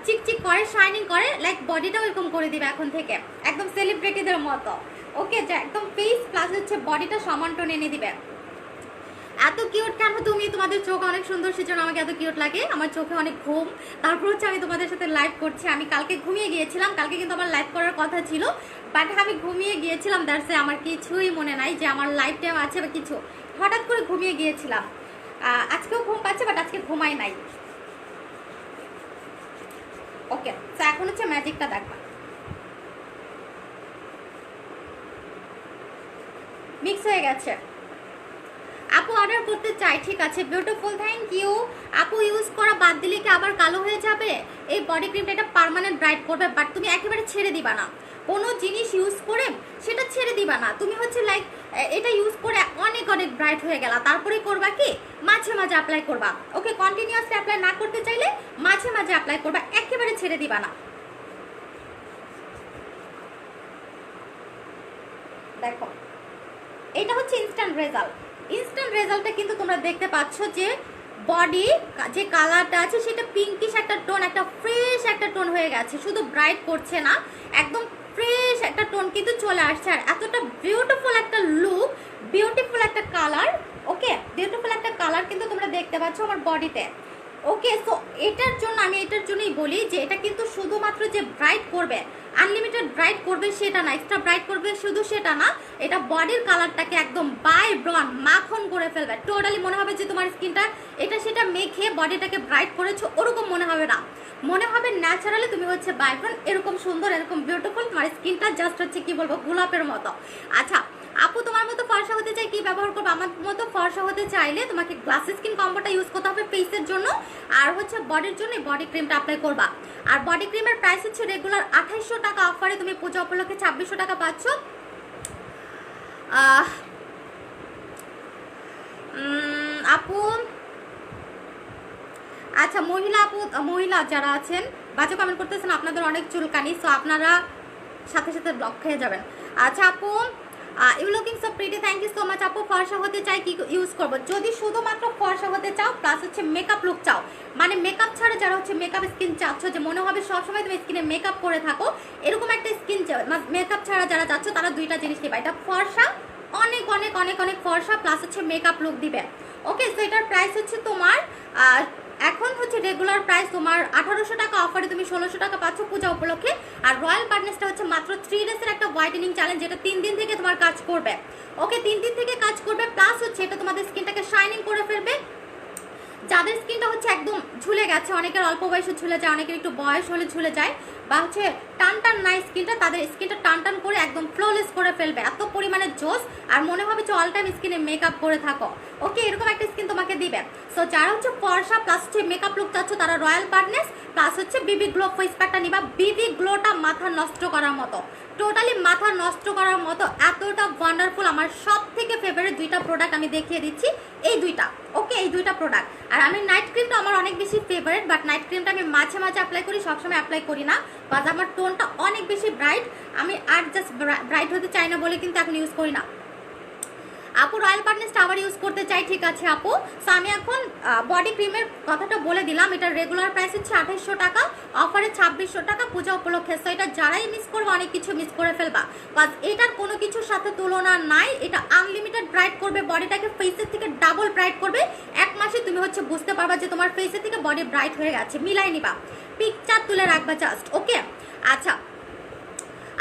চিকচিক করে, শাইনিং করে, লাইক বডিটাও এরকম করে দিবে এখন থেকে, একদম সেলিব্রিটিদের মতো। ওকে, যে একদম ফেস প্লাস হচ্ছে বডিটা সমান টোন এনে দিবে। এত কিউট কেন তুমি? তোমাদের চোখ অনেক সুন্দর, সেজন্য আমাকে এত কিউট লাগে। আমার চোখে অনেক ঘুম, তারপর হচ্ছে আমি তোমাদের সাথে লাইভ করছি। আমি কালকে ঘুমিয়ে গিয়েছিলাম, কালকে কিন্তু আমার লাইভ করার কথা ছিল, বাট আমি ঘুমিয়ে গিয়েছিলাম, দ্যাটসে আমার কিছুই মনে নাই যে আমার লাইভ টাইম আছে বা কিছু, হঠাৎ করে ঘুমিয়ে গিয়েছিলাম। আজকেও ঘুম পাচ্ছে, বাট আজকে ঘুমাই নাই। ওকে, তো এখন হচ্ছে ম্যাজিকটা দেখবা। মিক্স হয়ে গেছে। আপু অর্ডার করতে চাই, ঠিক আছে, বিউটিফুল, থ্যাংক ইউ। আপু ইউজ করা বাদ দিলে কি আবার কালো হয়ে যাবে? এই বডি ক্রিমটা এটা পার্মানেন্ট ব্রাইট করবে, বাট তুমি একেবারে ছেড়ে দিবা না। কোনো জিনিস ইউজ করে সেটা ছেড়ে দিবা না, তুমি হচ্ছে লাইক এটা ইউজ করে অনেক অনেক ব্রাইট হয়ে গেলা, তারপরে করবা কি মাঝে মাঝে অ্যাপ্লাই করবা। ওকে, কন্টিনিউয়াসলি অ্যাপ্লাই না করতে চাইলে মাঝে মাঝে অ্যাপ্লাই করবা, একেবারে ছেড়ে দিবা না। দেখো এটা হচ্ছে ইনস্ট্যান্ট রেজাল্ট। ইনস্ট্যান্ট রেজাল্টটা কিন্তু তোমরা দেখতে পাচ্ছ যে বডি যে কালারটা আছে সেটা পিঙ্কিশ একটা টোন, একটা ফ্রেশ একটা টোন হয়ে গেছে, শুধু ব্রাইট করছে না, একদম ফ্রেশ একটা টোন কিন্তু চলে আসছে। আর এতটা বিউটিফুল একটা লুক, বিউটিফুল একটা কালার, ওকে, বিউটিফুল একটা কালার কিন্তু তোমরা দেখতে পাচ্ছ আমার বডিতে। ওকে, সো এটার জন্য আমি এটার জন্যই বলি যে এটা কিন্তু শুধুমাত্র যে ব্রাইট করবে, আনলিমিটেড ব্রাইট করবে সেটা না, এক্সট্রা ব্রাইট করবে শুধু সেটা না, এটা বডির কালারটাকে একদম ভাইব্রেন্ট মাখন করে ফেলবে। টোটালি মনে হবে যে তোমার স্কিনটা এটা সেটা মেখে বডিটাকে ব্রাইট করেছো, ওরকম মনে হবে না, মনে হবে ন্যাচারালি তুমি হচ্ছে ভাইব্রেন্ট, এরকম সুন্দর, এরকম বিউটিফুল, তোমার স্কিনটা জাস্ট হচ্ছে কি বলবো গোলাপের মতো। আচ্ছা আপু, তোমার মতো ফর্সা হতে চাই কি ব্যবহার করবো? আমার মতো ফর্সা হতে চাইলে তোমাকে গ্লাস স্কিন কম্বোটা ইউজ করতে হবে ফেসের জন্য, আর হচ্ছে বডির জন্য বডি ক্রিমটা অ্যাপ্লাই করবা। আর বডি ক্রিমের প্রাইস হচ্ছে রেগুলার 2800 টাকা, অফারে তুমি পূজা উপলক্ষে 2600 টাকা পাচ্ছ। আপু আচ্ছা, মহিলা যারা আছেন বাজে কমেন্ট করতেছেন, আপনাদের অনেক চুলকানি, সো আপনারা সাথে সাথে ব্লক খেয়ে যাবেন। আচ্ছা আপু, you looking so pretty, thank you so much. আপু ফর্সা হতে চাই কি ইউজ করবো? যদি শুধুমাত্র ফর্সা হতে চাও প্লাস হচ্ছে মেকআপ লুক চাও, মানে মেকআপ ছাড়া যারা হচ্ছে মেকআপ স্কিন চাচ্ছ, যে মনে হবে সবসময় তুমি স্কিনে মেকআপ করে থাকো, এরকম একটা স্কিন মেকআপ ছাড়া যারা চাচ্ছ তারা দুইটা জিনিস নেবা, এটা ফর্সা, অনেক অনেক অনেক অনেক ফর্সা প্লাস হচ্ছে মেকআপ লুক দিবে। ওকে, সো এটার প্রাইস হচ্ছে তোমার এখন হচ্ছে রেগুলার প্রাইস তোমার 1800 টাকা, অফারে তুমি 1600 টাকা পাচ্ছ পূজা উপলক্ষে। আর রয়্যাল পার্টনেসটা হচ্ছে মাত্র 3 ডেজের একটা হোয়াইটেনিং চ্যালেঞ্জ, যেটা 3 দিন থেকে তোমার কাজ করবে। ওকে, 3 দিন থেকে কাজ করবে, প্লাস হচ্ছে এটা তোমাদের স্কিনটাকে শাইনিং করে ফেলবে। যাদের স্কিনটা হচ্ছে একদম ঝুলে গেছে, অনেকের অল্প বয়সে ঝুলে যায়, অনেকের একটু বয়স হলে ঝুলে যায়, বা হচ্ছে টান টান নাই স্কিনটা, তাদের স্কিনটা টান টান করে একদম ফ্ললেস করে ফেলবে, এত পরিমাণে জোস, আর মনে হবে যে অল টাইম স্কিনে মেকআপ করে থাকো। ওকে, এরকম একটা স্কিন তোমাকে দিবে। সো যারা হচ্ছে ফর্সা প্লাস হচ্ছে মেকআপ লুক চাচ্ছ তারা রয়্যাল পার্টনেস প্লাস হচ্ছে বিবি গ্লো ফেস প্যাকটা নিবা। বিবি গ্লোটা মাথা নষ্ট করার মতো, টোটালি মাথা নষ্ট করার মতো, এতটা ওয়ান্ডারফুল। আমার সব থেকে ফেভারিট দুইটা প্রোডাক্ট আমি দেখিয়ে দিচ্ছি, এই দুইটা। ওকে, এই দুইটা প্রোডাক্ট। আর আমি নাইট ক্রিমটা আমার অনেক বেশি ফেভারিট, বাট নাইট ক্রিমটা আমি মাঝে মাঝে অ্যাপ্লাই করি, সবসময় অ্যাপ্লাই করি না, বাট আমার টোনটা অনেক বেশি ব্রাইট, আমি আর জাস্ট ব্রাইট হতে চাই না বলে কিন্তু এখন ইউজ করি না। আপু রয়্যাল পার্টনেসটা আবার ইউজ করতে চাই, ঠিক আছে আপু। সো আমি এখন বডি ক্রিমের কথাটা বলে দিলাম, এটার রেগুলার প্রাইস হচ্ছে 2800 টাকা, অফারে 2600 টাকা পূজা উপলক্ষে। সো এটা যারাই মিস করবে অনেক কিছু মিস করে ফেলবা, বাট এটার কোনো কিছুর সাথে তুলনা নাই। এটা আনলিমিটেড ব্রাইট করবে বডিটাকে, ফেসের থেকে ডাবল ব্রাইট করবে। এক মাসে তুমি হচ্ছে বুঝতে পারবা যে তোমার ফেসের থেকে বডি ব্রাইট হয়ে গেছে, মিলাই নিবা, পিকচার তুলে রাখবা জাস্ট। ওকে, আচ্ছা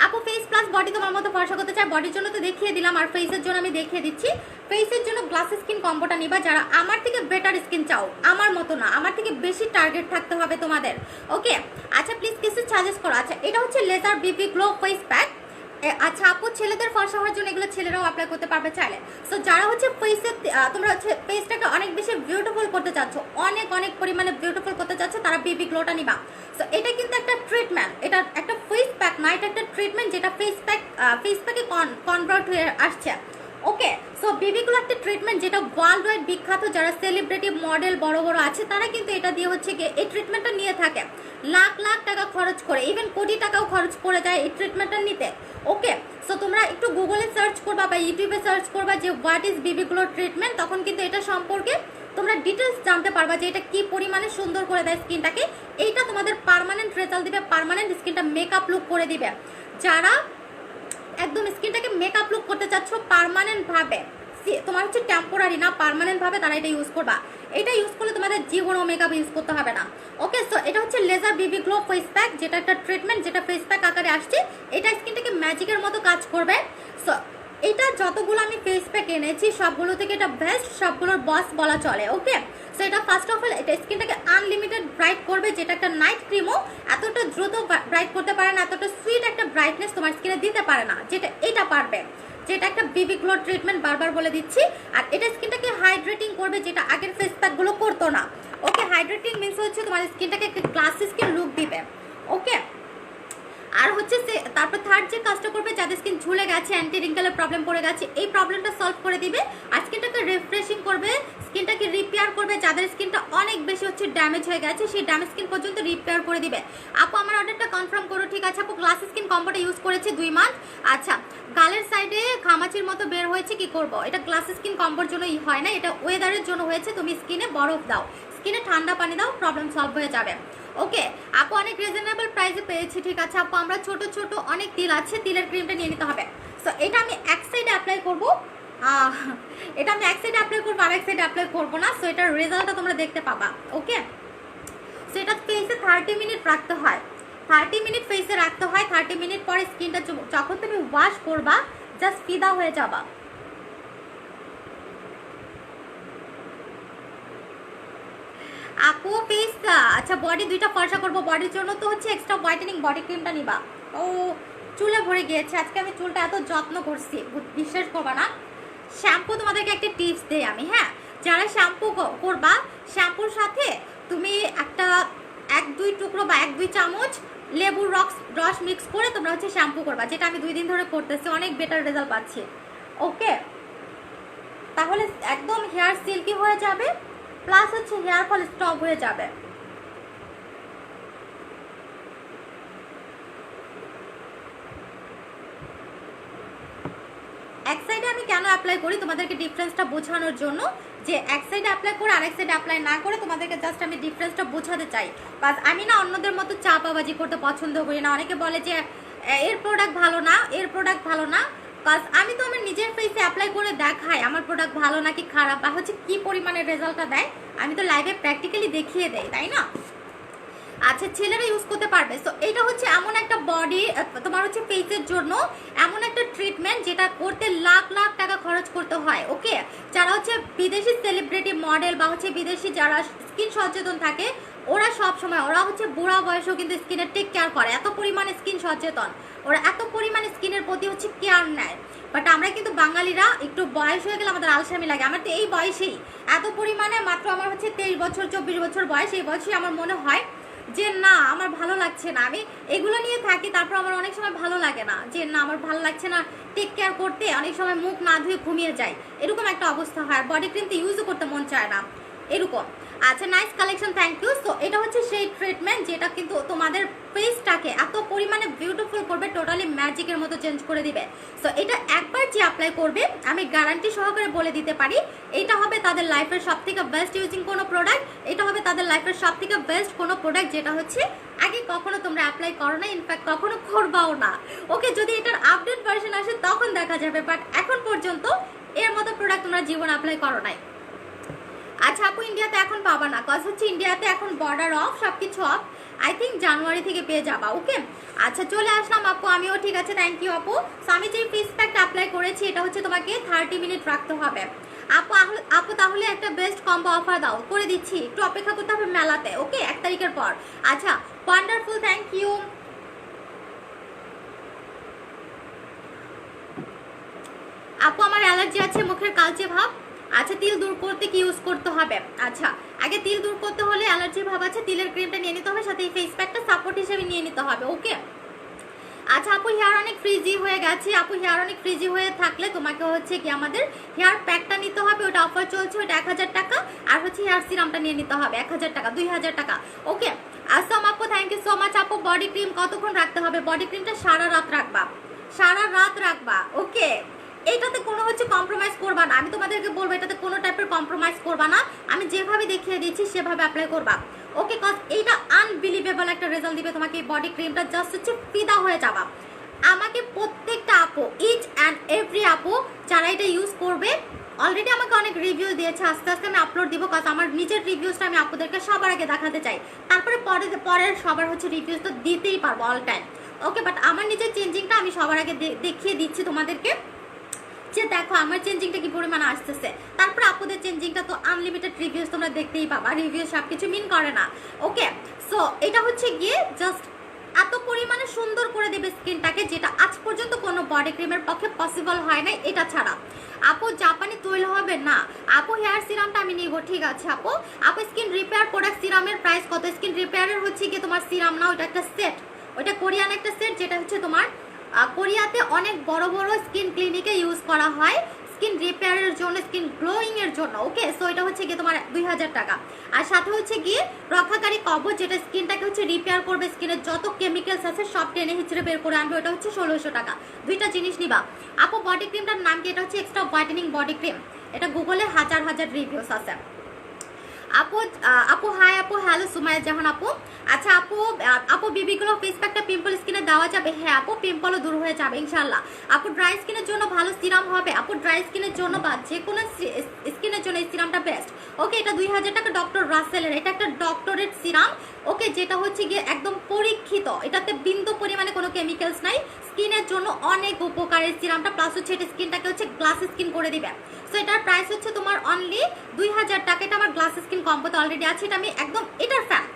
আপু ফেস প্লাস বডি তোমার মতো ফর্সা করতে চাই, বডির জন্য তো দেখিয়ে দিলাম, আর ফেসের জন্য আমি দেখিয়ে দিচ্ছি। ফেসের জন্য গ্লাস স্কিন কম্বোটা নিবা যারা আমার থেকে বেটার স্কিন চাও, আমার মতো না, আমার থেকে বেশি টার্গেট থাকতে হবে তোমাদের। ওকে, আচ্ছা প্লিজ কিছু সাজেস্ট করো। আচ্ছা এটা হচ্ছে লেজার বিবি গ্লো ফেস প্যাক। আচ্ছা আপু, ছেলেদের ফর্সা হওয়ার জন্য এগুলো ছেলেরাও অ্যাপ্লাই করতে পারবে চাইলে। সো যারা হচ্ছে ফেসের তোমরা হচ্ছে ফেসটাকে অনেক বেশি বিউটিফুল করতে চাচ্ছ, অনেক অনেক পরিমাণে বিউটিফুল করতে চাচ্ছ, তারা বিবি গ্লোটা নিবা। সো এটা কিন্তু একটা ট্রিটমেন্ট, এটা একটা ফেস প্যাক না, এটা একটা ট্রিটমেন্ট যেটা ফেস প্যাকে কনভার্ট হয়ে আসছে। ওকে, সো বিবি গ্লো একটা ট্রিটমেন্ট যেটা ওয়ার্ল্ড ওয়াইড বিখ্যাত, যারা সেলিব্রিটি মডেল বড় বড় আছে তারা কিন্তু এটা দিয়ে হচ্ছে কি এই ট্রিটমেন্টটা নিয়ে থাকে, লাখ লাখ টাকা খরচ করে, ইভেন কোটি টাকাও খরচ করে যায় এই ট্রিটমেন্টটা নিতে। ওকে, সো তোমরা একটু গুগলে সার্চ করবা বা ইউটিউবে সার্চ করবা যে what is Bibi glow treatment, তখন কিন্তু এটা সম্পর্কে তোমরা ডিটেলস জানতে পারবা যে এটা কি পরিমাণে সুন্দর করে দেয় স্কিনটাকে। এইটা তোমাদের পার্মানেন্ট রেজাল্ট দিবে, পার্মানেন্ট স্কিনটা মেকআপ লুক করে দিবে। যারা একদম স্কিনটাকে মেকআপ লুক করতে চাচ্ছ পার্মানেন্ট ভাবে, তোমার হচ্ছে টেম্পোরারি না, পার্মানেন্ট ভাবে তারা এটা ইউজ করবা। এটা ইউজ করলে তোমাদের জীবনও মেকআপ ইউজ করতে হবে না। ওকে, সো এটা হচ্ছে লেজার বিবি গ্লো ফেস প্যাক, যেটা একটা ট্রিটমেন্ট, যেটা ফেস প্যাক আকারে আসছে, এটা স্কিনটাকে ম্যাজিকের মতো কাজ করবে। সো এটা যতগুলো আমি ফেস প্যাক এনেছি সবগুলো থেকে এটা বেস্ট, সবগুলোর বস বলা চলে। ওকে, সো এটা ফার্স্ট অফ অল এটা স্কিনটাকে আনলিমিটেড ব্রাইট করবে, যেটা একটা নাইট ক্রিমও এতটা দ্রুত ব্রাইট করতে পারে না, এতটা সুইট একটা ব্রাইটনেস তোমার স্কিনে দিতে পারে না, যেটা এটা পারবে, যেটা একটা বিবি গ্লো ট্রিটমেন্ট, বারবার বলে দিচ্ছি। আর এটা স্কিনটাকে হাইড্রেটিং করবে, যেটা আগের ফেস প্যাকগুলো করতো না। ওকে, হাইড্রেটিং মিন্স হচ্ছে তোমার স্কিনটাকে একটা গ্লাসি স্কিন লুক দিবে। ওকে, আর হচ্ছে তারপর থার্ড যে কাজটা করবে, যাদের স্কিন ঝুলে গেছে, অ্যান্টি রিঙ্কেলের প্রবলেম পড়ে গেছে, এই প্রবলেমটা সলভ করে দিবে। আর স্কিনটাকে রিফ্রেশিং করবে, স্কিনটাকে রিপেয়ার করবে, যাদের স্কিনটা অনেক বেশি হচ্ছে ড্যামেজ হয়ে গেছে সেই ড্যামেজ স্কিন পর্যন্ত রিপেয়ার করে দিবে। আপু আমার অর্ডারটা কনফার্ম করো, ঠিক আছে আপু। গ্লাস স্কিন কম্বোটা ইউজ করেছি 2 মান্থ। আচ্ছা, গালের সাইডে খামাচির মতো বের হয়েছে, কি করব? এটা গ্লাস স্কিন কম্বোর জন্য হয় না, এটা ওয়েদারের জন্য হয়েছে। তুমি স্কিনে বরফ দাও, স্কিনে ঠান্ডা পানি দাও, প্রবলেম সলভ হয়ে যাবে। ওকে আপু, অনেক রিজনেবল প্রাইসে পেয়েছি, ঠিক আছে আপু। আমরা ছোট ছোট অনেক তিল আছে, তিলের ক্রিমটা নিয়ে নিতে হবে। সো এটা আমি এক সাইডে অ্যাপ্লাই করবো, এটা আমি এক সাইডে অ্যাপ্লাই করবো, আর এক সাইডে অ্যাপ্লাই করবো না। সো এটার রেজাল্টটা তোমরা দেখতে পাবা। ওকে, সো এটা ফেসে 30 মিনিট রাখতে হয়, 30 মিনিট ফেসে রাখতে হয়। 30 মিনিট পরে স্কিনটা যখন তুমি ওয়াশ করবা জাস্ট ফিদা হয়ে যাবা। আপু ফেস, আচ্ছা বডি দুইটা ফর্সা করবো, বডির জন্য তো হচ্ছে এক্সট্রা হোয়াইটেনিং বডি ক্রিমটা নিবা। ও চুলে ভরে গিয়েছে, আজকে আমি চুলটা এত যত্ন করছি বিশ্বাস করবা না। শ্যাম্পু তোমাদেরকে একটা টিপস দেই আমি, হ্যাঁ, যারা শ্যাম্পু করবা শ্যাম্পুর সাথে তুমি একটা 1-2 টুকরো বা 1-2 চামচ লেবুর রস মিক্স করে তোমরা হচ্ছে শ্যাম্পু করবা, যেটা আমি 2 দিন ধরে করতেছি, অনেক বেটার রেজাল্ট পাচ্ছি। ওকে, তাহলে একদম হেয়ার সিল্কি হয়ে যাবে, প্লাস হচ্ছে হেয়ার ফল স্টপ হয়ে যাবে। এক সাইডে আমি কেন অ্যাপ্লাই করি তোমাদেরকে ডিফারেন্সটা বোঝানোর জন্য, যে এক সাইডে অ্যাপ্লাই করে আরেক সাইডে অ্যাপ্লাই না করে তোমাদেরকে জাস্ট আমি ডিফারেন্সটা বোঝাতে চাই। বাস আমি না অন্যদের মতো চাপাবাজি করতে পছন্দ করি না। অনেকে বলে যে এর প্রোডাক্ট ভালো না, এর প্রোডাক্ট ভালো না, বাস আমি তো আমার নিজের ফেসে অ্যাপ্লাই করে দেখাই আমার প্রোডাক্ট ভালো নাকি খারাপ, বা হচ্ছে কি পরিমাণে রেজাল্টটা দেয় আমি তো লাইভে প্র্যাকটিক্যালি দেখিয়ে দেই, তাই না? আচ্ছা, ছেলেরা ইউজ করতে পারবে। সো এটা হচ্ছে এমন একটা বডি, তোমার হচ্ছে ফেসের জন্য এমন একটা ট্রিটমেন্ট যেটা করতে লাখ লাখ টাকা খরচ করতে হয়। ওকে, যারা হচ্ছে বিদেশি সেলিব্রিটি মডেল বা হচ্ছে বিদেশি যারা স্কিন সচেতন থাকে, ওরা সব সময় ওরা হচ্ছে বুড়া বয়সেও কিন্তু স্কিনের টেক কেয়ার করে, এত পরিমাণে স্কিন সচেতন, ওরা এত পরিমাণে স্কিনের প্রতি হচ্ছে কেয়ার নেয়। বাট আমরা কিন্তু বাঙালিরা একটু বয়স হয়ে গেলে আমাদের আলসামি লাগে। আমার তো এই বয়সেই এত পরিমাণে, মাত্র আমার হচ্ছে 23 বছর 24 বছর বয়স, এই বয়সে আমার মনে হয় যে না আমার ভালো লাগছে না, আমি এগুলো নিয়ে থাকি, তারপর আমার অনেক সময় ভালো লাগে না, যে না আমার ভালো লাগছে না টেক কেয়ার করতে, অনেক সময় মুখ না ধুয়ে ঘুমিয়ে যায়, এরকম একটা অবস্থা হয়, বডি ক্রিম তো ইউজও করতে মন চায় না, এরকম। আচ্ছা, nice collection, thank you. So এটা হচ্ছে সেই ট্রিটমেন্ট যেটা কিন্তু তোমাদের ফেসটাকে এত পরিমাণে বিউটিফুল করবে, টোটালি ম্যাজিকের মতো চেঞ্জ করে দিবে। সো এটা একবার যে অ্যাপ্লাই করবে আমি গ্যারান্টি সহকারে বলে দিতে পারি এটা হবে তাদের লাইফের সব থেকে বেস্ট ইউজিং কোনো প্রোডাক্ট, এটা হবে তাদের লাইফের সব থেকে বেস্ট কোনো প্রোডাক্ট যেটা হচ্ছে আগে কখনো তোমরা অ্যাপ্লাই করো না, ইনফ্যাক্ট কখনো করবাও না। ওকে, যদি এটার আপডেট ভার্সন আসে তখন দেখা যাবে, বাট এখন পর্যন্ত এর মতো প্রোডাক্ট তোমরা জীবন অ্যাপ্লাই করো নাই। আচ্ছা আপু, ইন্ডিয়াতে এখন পাবা না, কজ হচ্ছে ইন্ডিয়াতে এখন বর্ডার অফ, সব কিছু অফ, আই থিঙ্ক জানুয়ারি থেকে পেয়ে যাবা। ওকে, আচ্ছা চলে আসলাম আপু, আমিও ঠিক আছে, থ্যাংক ইউ আপু। সো আমি যে ফেস প্যাকটা অ্যাপ্লাই করেছি এটা হচ্ছে তোমাকে 30 মিনিট রাখতে হবে। আপু আপু তাহলে একটা বেস্ট কম্বো অফার দাও, করে দিচ্ছি, একটু অপেক্ষা করতে হবে মেলাতে। ওকে, 1 তারিখের পর। আচ্ছা, ওয়ান্ডারফুল, থ্যাংক ইউ। আপু আমার অ্যালার্জি আছে, মুখের কালচে ভাব। আচ্ছা, তিল দূর করতে কি ইউজ করতে হবে? আচ্ছা, আগে তিল দূর করতে হলে অ্যালার্জি ভাব আছে, তিলের ক্রিমটা নিয়ে নিতে হবে, সাথে এই ফেস প্যাকটা সাপোর্ট হিসেবে নিয়ে নিতে হবে। ওকে, আচ্ছা আপু হেয়ার অনেক ফ্রিজি হয়ে গেছে, আপু হেয়ার অনেক ফ্রিজি হয়ে থাকলে তোমাকে হচ্ছে কি আমাদের হেয়ার প্যাকটা নিতে হবে, ওটা অফার চলছে, ওটা 1000 টাকা, আর হচ্ছে হেয়ার সিরামটা নিয়ে নিতে হবে 1000 টাকা, 2000 টাকা। ওকে, আসসালাম আপু, থ্যাংক ইউ সো মাচ আপু। বডি ক্রিম কতক্ষণ রাখতে হবে? বডি ক্রিমটা সারা রাত রাখবা, সারা রাত রাখবা। ওকে, এটাতে কোনো হচ্ছে কম্প্রোমাইজ করবা না, আমি তোমাদেরকে বলবো এটাতে কোনো টাইপের কম্প্রোমাইজ করবা না, আমি যেভাবে দেখিয়ে দিচ্ছি সেভাবে অ্যাপ্লাই করবা। ওকে, কজ এইটা আনবিলিভেবল একটা রেজাল্ট দিবে তোমাকে, এই বডি ক্রিমটা জাস্ট হচ্ছে ফিদা হয়ে যাবা। আমাকে প্রত্যেকটা আপু, ইচ অ্যান্ড এভরি আপু যারা এটা ইউজ করবে অলরেডি আমাকে অনেক রিভিউ দিয়েছে, আস্তে আস্তে আমি আপলোড দিব, কাজ আমার নিজের রিভিউসটা আমি আপুদেরকে সবার আগে দেখাতে চাই, তারপরে পরের সবার হচ্ছে রিভিউস তো দিতেই পারবো অল টাইম। ওকে, বাট আমার নিজের চেঞ্জিংটা আমি সবার আগে দেখিয়ে দিচ্ছি তোমাদেরকে, যে দেখো আমার চেঞ্জিংটা কি পরিমাণে আসতেছে, তারপর আপুদের চেঞ্জিংটা তো আনলিমিটেড রিভিউস তোমরা দেখতেই পাবা, রিভিউ সব কিছু মিন করে না। ওকে, সো এটা হচ্ছে গিয়ে জাস্ট এত পরিমাণে সুন্দর করে দেবে স্কিনটাকে, যেটা আজ পর্যন্ত কোনো বডি ক্রিমের পক্ষে পসিবল হয় না এটা ছাড়া। আপু জাপানি তৈল হবে না, আপু হেয়ার সিরামটা আমি নিব, ঠিক আছে আপু। আপু স্কিন রিপেয়ার প্রোডাক্ট সিরামের প্রাইস কত? স্কিন রিপেয়ারের হচ্ছে গিয়ে তোমার সিরাম না, ওটা একটা সেট, ওইটা কোরিয়ান একটা সেট, যেটা হচ্ছে তোমার কোরিয়াতে অনেক বড় বড় স্কিন ক্লিনিকে ইউজ করা হয়। স্কিন রিপেয়ারের জন্য, স্কিন গ্লোয়িং এর জন্য। ওকে, সো এটা হচ্ছে গিয়ে তোমার 2000 টাকা। আর সাথে হচ্ছে গিয়ে রক্ষাকারী কবচ, যেটা স্কিনটাকে হচ্ছে রিপেয়ার করবে, স্কিনের যত কেমিক্যালস আছে সব টেনে হিচড়ে বের করে আনবে, ওটা হচ্ছে 1600 টাকা। দুইটা জিনিস নিবা। আপু বডি ক্রিমটার নাম কি? এটা হচ্ছে এক্সট্রা হোয়াইটেনিং বডি ক্রিম। এটা গুগলে হাজার হাজার রিভিউস আছে। আপু হাই আপু, হ্যালো সুমাইয়া জাহান আপু। আচ্ছা আপু বিবিগুলো ফেস প্যাকটা পিম্পল স্কিনে দেওয়া যাবে? হ্যাঁ আপু, পিম্পলও দূর হয়ে যাবে ইনশাল্লাহ। আপু ড্রাই স্কিনের জন্য ভালো সিরাম হবে? আপু ড্রাই স্কিনের জন্য বা যে কোনো স্কিনের জন্য এই সিরামটা বেস্ট। ওকে, এটা 2000 টাকা ডক্টর রাসেলের, এটা একটা ডক্টরেট সিরাম। ওকে, যেটা হচ্ছে গিয়ে একদম পরীক্ষিত, এটাতে বিন্দু পরিমাণে কোনো কেমিক্যালস নাই, স্কিনের জন্য অনেক উপকারের সিরামটা। প্লাস হচ্ছে এটা স্কিনটাকে হচ্ছে গ্লাস স্কিন করে দিবে। সো এটার প্রাইস হচ্ছে তোমার অনলি 2000 টাকা। এটা আমার গ্লাস স্কিন কম্বোতে অলরেডি আছে, এটা আমি একদম এটার ফ্যান।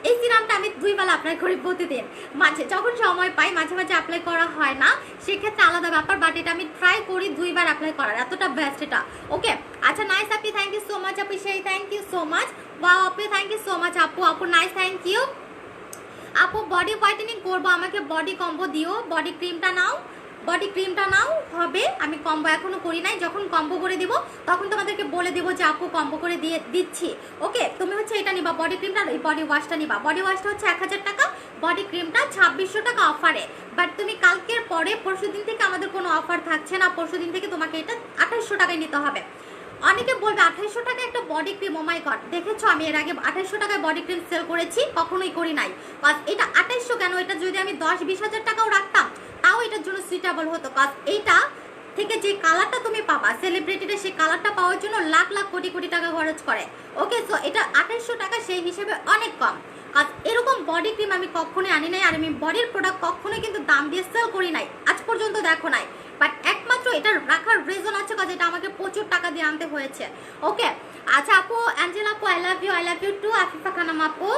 এই সিরামটা আমি 2 বেলা অ্যাপ্লাই করি প্রতিদিন, মাঝে যখন সময় পাই, মাঝে মাঝে অ্যাপ্লাই করা হয় না, সেক্ষেত্রে আলাদা ব্যাপার, বাট এটা আমি ট্রাই করি 2 বার অ্যাপ্লাই করার, এতটা বেস্ট এটা। ওকে, আচ্ছা nice Api, thank you so much আপু, সেই thank you so much. Wow আপু, থ্যাংক ইউ সো মাচ আপু নাইস, থ্যাংক ইউ। আপু বডি হোয়াইটেনিং করবো, আমাকে বডি কম্বো দিও, বডি ক্রিমটা নাও হবে। আমি কম্বো এখনো করি নাই, যখন কম্বো করে দিব তখন তোমাদেরকে বলে দিব যে আপু কম্বো করে দিয়ে দিচ্ছি। ওকে, তুমি হচ্ছে এটা নিবা, বডি ক্রিমটা, এই বডি ওয়াশটা নিবা। বডি ওয়াশটা হচ্ছে 1000 টাকা, বডি ক্রিমটা 2600 টাকা অফারে। বাট তুমি কালকের পরে পরশুদিন থেকে আমাদের কোনো অফার থাকছে না, পরশুদিন থেকে তোমাকে এটা 2800 টাকায় নিতে হবে। অনেকে বলবে 2800 টাকা একটা বডি ক্রিম, ও মাই গড, দেখেছো আমি এর আগে 2800 টাকায় বডি ক্রিম সেল করেছি? কখনোই করি নাই। এটা 2800 কেন? এটা যদি আমি 10-20 হাজার টাকাও রাখতাম তাও এটার জন্য সুইটেবল হতো। এইটা থেকে যে কালারটা তুমি পাবা, সেলিব্রিটিটা সেই কালারটা পাওয়ার জন্য লাখ লাখ কোটি কোটি টাকা খরচ করে। ওকে, সো এটা 2800 টাকা সেই হিসেবে অনেক কম। এরকম বডি ক্রিম আমি কখনোই আনি নাই, আর আমি বডির প্রোডাক্ট কখনোই কিন্তু দাম দিয়ে সেল করি নাই, আজ পর্যন্ত দেখো নাই। বাট একমাত্র এটা রাখার রিজন আছে, কাজ এটা আমাকে প্রচুর টাকা দিয়ে আনতে হয়েছে। ওকে, আচ্ছা আপু অ্যাঞ্জেলা আপু, I love you too. Afifa Khanam আপু,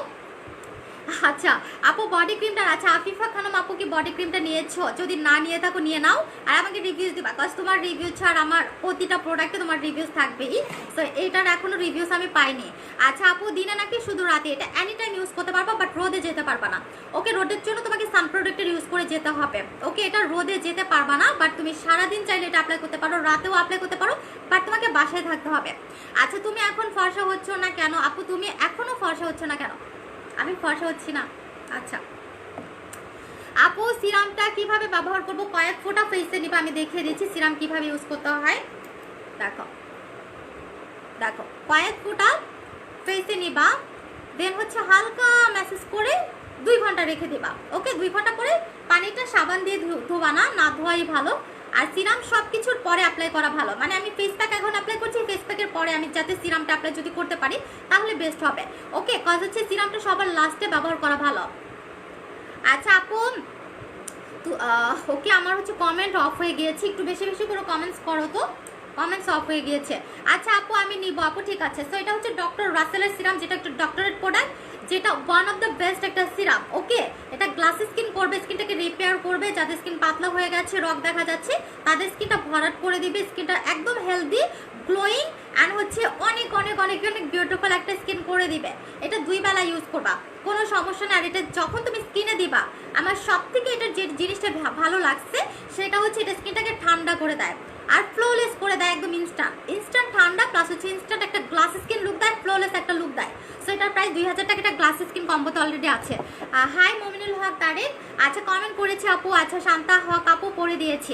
আচ্ছা আপু বডি ক্রিমটা, আচ্ছা আফিফা খানম আপু কি বডি ক্রিমটা নিয়েছো? যদি না নিয়ে থাকো নিয়ে নাও, আর আমাকে রিভিউজ দিবা, কাজ তোমার রিভিউ ছাড়া আমার প্রতিটা প্রোডাক্টে তোমার রিভিউজ থাকবেই। সো এইটার এখনো রিভিউস আমি পাইনি। আচ্ছা আপু দিনে নাকি শুধু রাতে? এটা এনি টাইম ইউজ করতে পারবা, বাট রোদে যেতে পারবা না। ওকে, রোদের জন্য তোমাকে সান প্রোডাক্টের ইউজ করে যেতে হবে। ওকে, এটা রোদে যেতে পারবা না, বাট তুমি সারাদিন চাইলে এটা অ্যাপ্লাই করতে পারো, রাতেও অ্যাপ্লাই করতে পারো, বাট তোমাকে বাসায় থাকতে হবে। আচ্ছা তুমি এখন ফর্সা হচ্ছ না কেন? আপু তুমি এখনো ফর্সা হচ্ছ না কেন? আমি ফর্সা হচ্ছি না। আচ্ছা আপু সিরামটা কিভাবে ব্যবহার করব? কয়েক ফোঁটা ফেসে নিবা, আমি দেখিয়ে দিচ্ছি সিরাম কিভাবে ইউজ করতে হয়। দেখো কয়েক ফোঁটা ফেসে নিবা, দেন হচ্ছে হালকা ম্যাসেজ করে 2 ঘন্টা রেখে দিবা। ওকে, 2 ঘন্টা পরে পানিটা সাবান দিয়ে ধোবা না ধোয়াই ভালো। আর সিরাম সব কিছুর পরে অ্যাপ্লাই করা ভালো, মানে আমি ফেস প্যাক এখন অ্যাপ্লাই করছি, ফেস প্যাকের পরে আমি যাতে সিরামটা অ্যাপ্লাই যদি করতে পারি তাহলে বেস্ট হবে। ওকে, কজ হচ্ছে সিরামটা সবার লাস্টে ব্যবহার করা ভালো। আচ্ছা আপু ওকে, আমার হচ্ছে কমেন্ট অফ হয়ে গিয়েছে, একটু বেশি বেশি করে কমেন্টস করো তো, কমেন্টস অফ হয়ে গিয়েছে। আচ্ছা আপু আমি নিব আপু, ঠিক আছে। সো এটা হচ্ছে ডক্টর রাসেলের সিরাম, যেটা একটা ডক্টরেট প্রোডাক্ট, যেটা ওয়ান অফ দ্য বেস্ট একটা সিরাম। ওকে, এটা গ্লাস স্কিন করবে, স্কিনটাকে রিপেয়ার করবে, যাদের স্কিন পাতলা হয়ে গেছে, রক দেখা যাচ্ছে, তাদের স্কিনটা ভরাট করে দিবে, স্কিনটা একদম হেলদি, গ্লোয়িং অ্যান্ড হচ্ছে অনেক অনেক অনেক অনেক বিউটিফুল একটা স্কিন করে দিবে। এটা 2 বেলা ইউজ করবা, কোনো সমস্যা নেই। আর এটা যখন তুমি স্কিনে দিবা, আমার সব থেকে এটার যে জিনিসটা ভালো লাগছে সেটা হচ্ছে এটা স্কিনটাকে ঠান্ডা করে দেয় আর ফ্লোলেস করে দেয়, একদম ইনস্ট্যান্ট ঠান্ডা, প্লাস হচ্ছে ইনস্ট্যান্ট একটা গ্লাস স্কিন লুক দেয়, ফ্লোলেস একটা লুক দেয়। সো এটার প্রাইস 2000 টাকা, এটা গ্লাস স্কিন কম্বোতে অলরেডি আছে। হাই মমিনুল হক তারেক, আচ্ছা কমেন্ট করেছে আপু, আচ্ছা শান্তা হক আপু পরে দিয়েছি।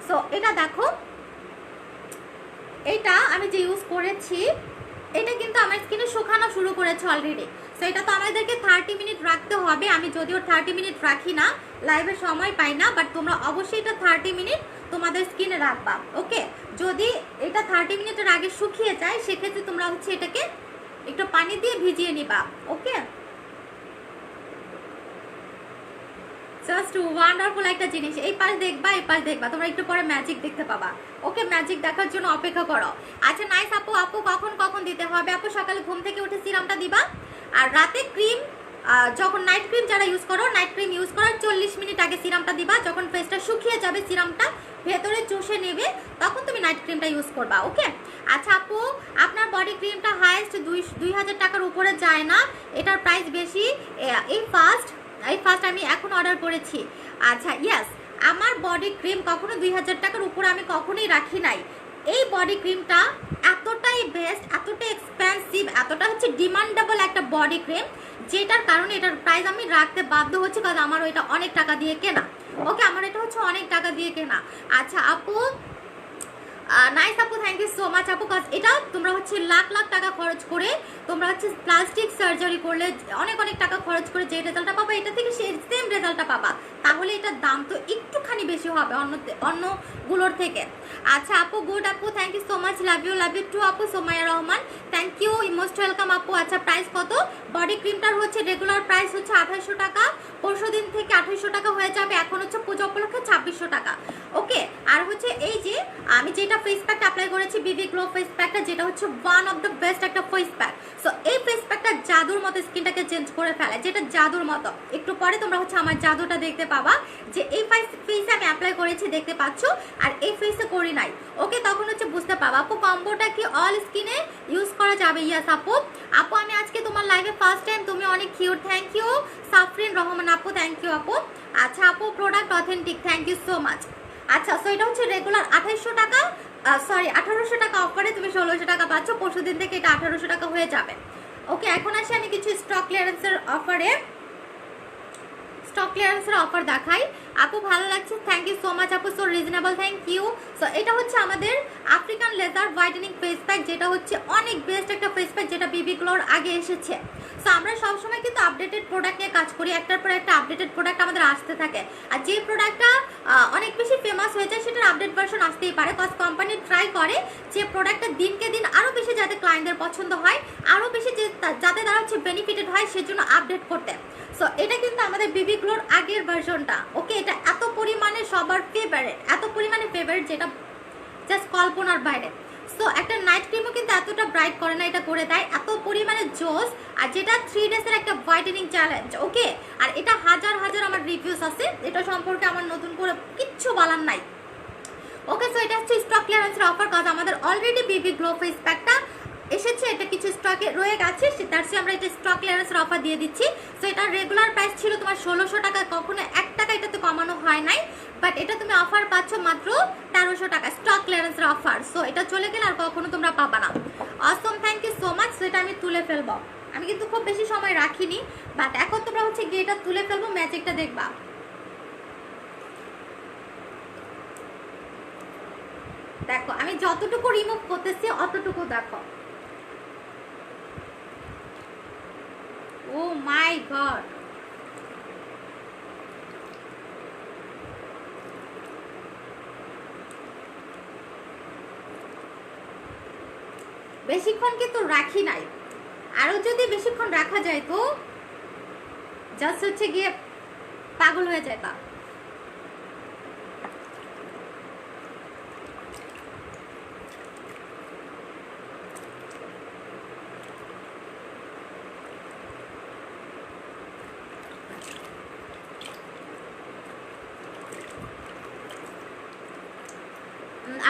সো এটা দেখো, এটা আমি যে ইউজ করেছি এটা কিন্তু আমার স্কিনে শুকানো শুরু করেছে অলরেডি। সো এটা তো আমাদেরকে 30 মিনিট রাখতে হবে, আমি যদিও 30 মিনিট রাখি না, লাইভে সময় পাই না, বাট তোমরা অবশ্যই এটা 30 মিনিট তোমাদের স্কিনে রাখবা। ওকে, যদি এটা 30 মিনিটের আগে শুকিয়ে যায় সেক্ষেত্রে তোমরা হচ্ছে এটাকে একটু পানি দিয়ে ভিজিয়ে নিবা। ওকে, জাস্ট ওয়ান্ডারফুল একটা জিনিস। এই পাশ দেখবা, তোমরা একটু পরে ম্যাজিক দেখতে পাবা। ওকে, ম্যাজিক দেখার জন্য অপেক্ষা করো। আচ্ছা নাইস আপু কখন দিতে হবে? আপু সকালে ঘুম থেকে উঠে সিরামটা দিবা, আর রাতে ক্রিম, যখন নাইট ক্রিম যারা ইউজ করো, নাইট ক্রিম ইউজ করার 40 মিনিট আগে সিরামটা দিবা। যখন ফেসটা শুকিয়ে যাবে, সিরামটা ভেতরে চুষে নেবে, তখন তুমি নাইট ক্রিমটা ইউজ করবা। ওকে, আচ্ছা আপু আপনার বডি ক্রিমটা হাইয়েস্ট 2000 টাকার উপরে যায় না, এটার প্রাইস বেশি। এই ফার্স্ট আমি এখন অর্ডার করেছি। আচ্ছা ইয়েস, আমার বডি ক্রিম কখনো 2000 টাকার উপরে আমি কখনোই রাখি নাই, এই বডি ক্রিমটা এতটাই বেস্ট, এতটাই এক্সপেন্সিভ, এতটা হচ্ছে ডিমান্ডেবল একটা বডি ক্রিম, যেটার কারণে এটার প্রাইস আমি রাখতে বাধ্য হচ্ছি, কারণ আমার ওইটা অনেক টাকা দিয়ে কেনা। ওকে, আমার এটা হচ্ছে অনেক টাকা দিয়ে কেনা। আচ্ছা আপু, নাইস আপু, থ্যাংক ইউ সো মাচ আপু। কাজ এটা তোমরা হচ্ছে লাখ লাখ টাকা খরচ করে, তোমরা হচ্ছে প্লাস্টিক সার্জারি করলে অনেক অনেক টাকা খরচ করে যে রেজাল্টটা পাবা, এটা থেকে সেই সেম রেজাল্টটা পাবা, তাহলে এটার দাম তো একটুখানি বেশি হবে অন্যগুলোর থেকে। আচ্ছা আপু, গুড আপু, thank you so much, love you too আপু। Somaiya Rahman, thank you, most welcome আপু। আচ্ছা প্রাইস কত? বডি ক্রিমটার হচ্ছে রেগুলার প্রাইস হচ্ছে 2800 টাকা, পরশু দিন থেকে 2800 টাকা হয়ে যাবে, এখন হচ্ছে পুজো উপলক্ষে 2600 টাকা। ওকে, আর হচ্ছে এই যে আমি যেটা ফেস প্যাকটা অ্যাপ্লাই করেছি, বিবি গ্লো ফেস প্যাকটা, যেটা হচ্ছে ওয়ান অফ দ্য বেস্ট একটা ফেস প্যাক। সো এই ফেস প্যাকটা জাদুর মতো স্কিনটাকে চেঞ্জ করে ফেলে, যেটা জাদুর মতো। একটু পরে তোমরা হচ্ছে আমার জাদুটা দেখতে পাবা, যে এই ফেসে আমি অ্যাপ্লাই করেছি দেখতে পাচ্ছ, আর এই ফেসে করি নাই। ওকে, তখন হচ্ছে বুঝতে পাবা। আপু কম্বোটা কি অল স্কিনে ইউজ করা যাবে? ইয়াস আপু। আপু আমি আজকে তোমার লাইভে ফার্স্ট টাইম, তুমি অনেক cute, thank you. Safrin Rahman আপু, থ্যাংক ইউ আপু। আচ্ছা আপু, product authentic, thank you so much. আচ্ছা, সো এটা হচ্ছে রেগুলার 2800 টাকা, সরি 1800 টাকা অফারে তুমি 1600 টাকা পাচ্ছ, পরশু দিন থেকে এটা 1800 টাকা হয়ে যাবে। ওকে, এখন আসি আমি কিছু স্টক ক্লিয়ারেন্সের অফার দেখাই। আপু ভালো লাগছে, থ্যাংক ইউ সো মাচ আপু, so reasonable, thank you. So এটা হচ্ছে আমাদের African leather whitening face pack, যেটা হচ্ছে অনেক বেস্ট একটা ফেস প্যাক, যেটা বিবি গ্লোর আগে এসেছে। সো আমরা সবসময় কিন্তু আপডেটেড প্রোডাক্ট নিয়ে কাজ করি, একটার পর একটা আপডেটেড প্রোডাক্ট আমাদের আসতে থাকে, আর যে প্রোডাক্টটা অনেক বেশি ফেমাস হয়ে যায় সেটার আপডেট ভার্সন আসতেই পারে, কজ কোম্পানি ট্রাই করে যে প্রোডাক্টটা দিনকে দিন আরও বেশি যাতে ক্লায়েন্টদের পছন্দ হয়, আরও বেশি যাতে তারা হচ্ছে বেনিফিটেড হয়, সেজন্য আপডেট করতে। সো এটা কিন্তু আমাদের বিবি গ্লোর আগের ভার্সনটা। ওকে, এটা এত পরিমাণে সবার ফেভারিট, এত পরিমাণে ফেভারিট, যেটা জাস্ট কল্পনার বাইরে। সো একটা নাইট ক্রিমও কিন্তু এতটা ব্রাইট করে না, এটা করে দেয় এত পরিমাণে জোস, আর যেটা 3 ডেজের একটা হোয়াইটেনিং চ্যালেঞ্জ। ওকে, আর এটা হাজার হাজার আমার রিভিউস আছে, এটা সম্পর্কে আমার নতুন করে কিচ্ছু বলার নাই। ওকে, সো এটা হচ্ছে স্টক ক্লিয়ারেন্সের অফার, কাজ আমাদের অলরেডি বিবি গ্লো ফেস প্যাকটা এসেছে, এটা কিছু স্টকে রয়ে গেছে, তার চেয়ে আমরা এটা স্টক ক্লিয়ারেন্সের অফার দিয়ে দিচ্ছি। সো এটার রেগুলার প্রাইস ছিল তোমার 1600 টাকা, কখনো 1 টাকা এটাতে কমানো হয় নাই, বাট এটা তুমি অফার পাচ্ছ মাত্র 1300 টাকা, স্টক ক্লিয়ারেন্সের অফার। সো এটা চলে গেলে আর কখনো তোমরা পাবা না। অসম, thank you so much. So এটা আমি তুলে ফেলবো, আমি কিন্তু খুব বেশি সময় রাখিনি, বাট এখন তোমরা হচ্ছে গিয়ে এটা তুলে ফেলবো, ম্যাজিকটা দেখবা। দেখো আমি যতটুকু রিমুভ করতেছি অতটুকু দেখো। ও মাই গড, বেশিক্ষণ কিন্তু রাখি নাই, আরো যদি বেশিক্ষণ রাখা যায় তো জাস্ট হচ্ছে গিয়ে পাগল হয়ে যায়। তা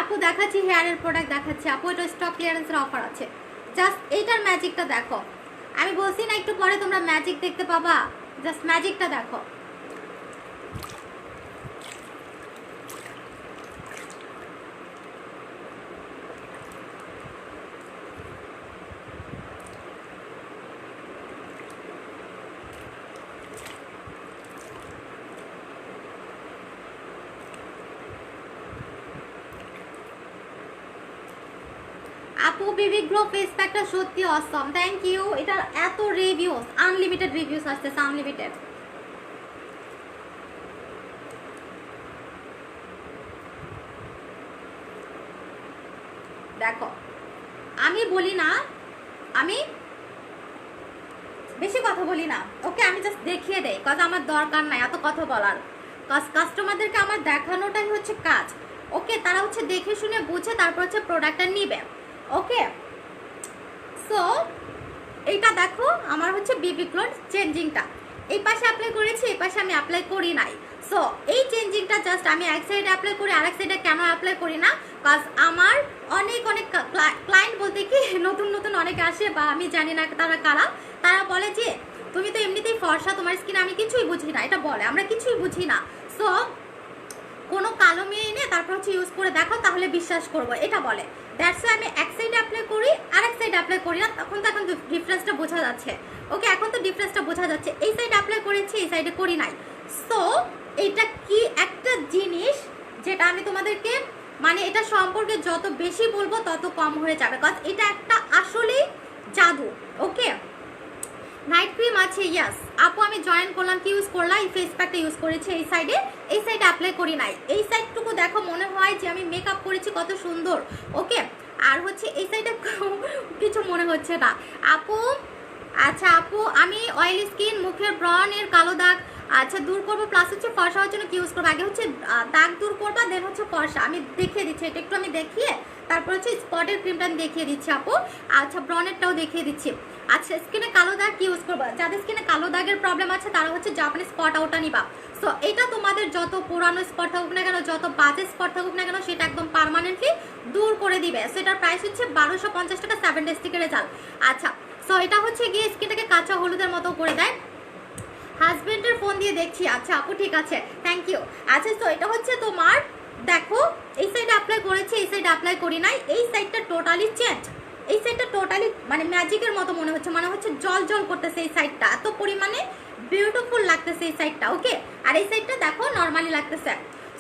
আপু দেখাচ্ছি, হেয়ারের প্রোডাক্ট দেখাচ্ছি আপু, এটা স্টক ক্লিয়ারেন্সের অফার আছে, জাস্ট এইটার ম্যাজিকটা দেখো। আমি বলছি না একটু পরে তোমরা ম্যাজিক দেখতে পাবা, জাস্ট ম্যাজিকটা দেখো। আপু বিবি গ্লো ফেস প্যাকটা সত্যি অসম, থ্যাংক ইউ। এটার এত রিভিউস, আনলিমিটেড রিভিউস আসতেছে, আনলিমিটেড। দেখো আমি বলি না, আমি বেশি কথা বলি না, ওকে, আমি জাস্ট দেখিয়ে দেই, কজ আমার দরকার নাই এত কথা বলার, কজ কাস্টমারদেরকে আমার দেখানোটাই হচ্ছে কাজ। ওকে, তারা হচ্ছে দেখে শুনে বুঝে তারপর হচ্ছে প্রোডাক্টটা নিবে। ওকে, সো এইটা দেখো আমার হচ্ছে বিবি গ্লোর চেঞ্জিংটা, এই পাশে অ্যাপ্লাই করেছি, এই পাশে আমি অ্যাপ্লাই করি নাই। সো এই চেঞ্জিংটা জাস্ট আমি এক সাইডে অ্যাপ্লাই করি, আরেক সাইডে কেন অ্যাপ্লাই করি না, কজ আমার অনেক অনেক ক্লায়েন্ট বলতে কি নতুন নতুন অনেকে আসে, বা আমি জানি না তারা কারা, তারা বলে যে তুমি তো এমনিতেই ফর্সা, তোমার স্কিন আমি কিছুই বুঝি না, এটা বলে, আমরা কিছুই বুঝি না। সো কোনো কালো মেয়ে এনে তারপর হচ্ছে ইউজ করে দেখো তাহলে বিশ্বাস করবো, এটা বলে। দ্যাটস আমি এক সাইডে অ্যাপ্লাই করি আর এক সাইডে অ্যাপ্লাই করি না, তখন তো এখন ডিফারেন্সটা বোঝা যাচ্ছে। ওকে, এখন তো ডিফারেন্সটা বোঝা যাচ্ছে, এই সাইডে অ্যাপ্লাই করেছি এই সাইডে করি নাই। সো এটা কি একটা জিনিস যেটা আমি তোমাদেরকে মানে এটা সম্পর্কে যত বেশি বলবো তত কম হয়ে যাবে, কজ এটা একটা আসলেই জাদু। ওকে, নাইট ক্রিম আছে, ইয়াস আপু আমি জয়েন করলাম, কি ইউজ করলাম? এই ফেস প্যাকটা ইউজ করেছি এই সাইডে অ্যাপ্লাই করি নাই। এই সাইডটুকু দেখো মনে হয় যে আমি মেকআপ করেছি কত সুন্দর। ওকে, আর হচ্ছে এই সাইডে কিছু মনে হচ্ছে না আপু। আচ্ছা আপু আমি অয়েলি স্কিন, মুখের ব্রণের কালো দাগ আচ্ছা দূর করবো, প্লাস হচ্ছে ফর্সা হওয়ার জন্য কি ইউজ করবো? আগে হচ্ছে দাগ দূর করবা, দেন হচ্ছে ফর্সা। আমি দেখিয়ে দিচ্ছি, এটা একটু আমি দেখিয়ে তারপর হচ্ছে স্পটের ক্রিমটা আমি দেখিয়ে দিচ্ছি আপু। আচ্ছা ব্রনেরটাও দেখিয়ে দিচ্ছি। আচ্ছা স্কিনে কালো দাগ কি ইউজ করবো? যাদের স্কিনে কালো দাগের প্রবলেম আছে তারা হচ্ছে জাপানি স্পট আউটটা নিবা। সো এটা তোমাদের যত পুরানো স্পট থাকুক না কেন, যত বাজে স্পট থাকুক না কেন, সেটা একদম পার্মানেন্টলি দূর করে দিবে। সেটার প্রাইস হচ্ছে 1250 টাকা, 7 ডেজ থেকে রেজাল্ট। আচ্ছা সো এটা হচ্ছে গিয়ে স্কিনটাকে কাঁচা হলুদের মতো করে দেয়। হাজবেন্ডের ফোন দিয়ে দেখছি, আচ্ছা আপু ঠিক আছে, থ্যাংক ইউ। আচ্ছা তো এটা হচ্ছে তোমার দেখো এই সাইডে অ্যাপ্লাই করেছি এই সাইডে অ্যাপ্লাই করি নাই, এই সাইডটা টোটালি চেঞ্জ, এই সাইডটা টোটালি মানে ম্যাজিকের মতো মনে হচ্ছে, মানে হচ্ছে জল জল করতেছে এই সাইডটা, এত পরিমাণে বিউটিফুল লাগতেছে এই সাইডটা। ওকে, আর এই সাইডটা দেখো নর্মালি লাগতেছে।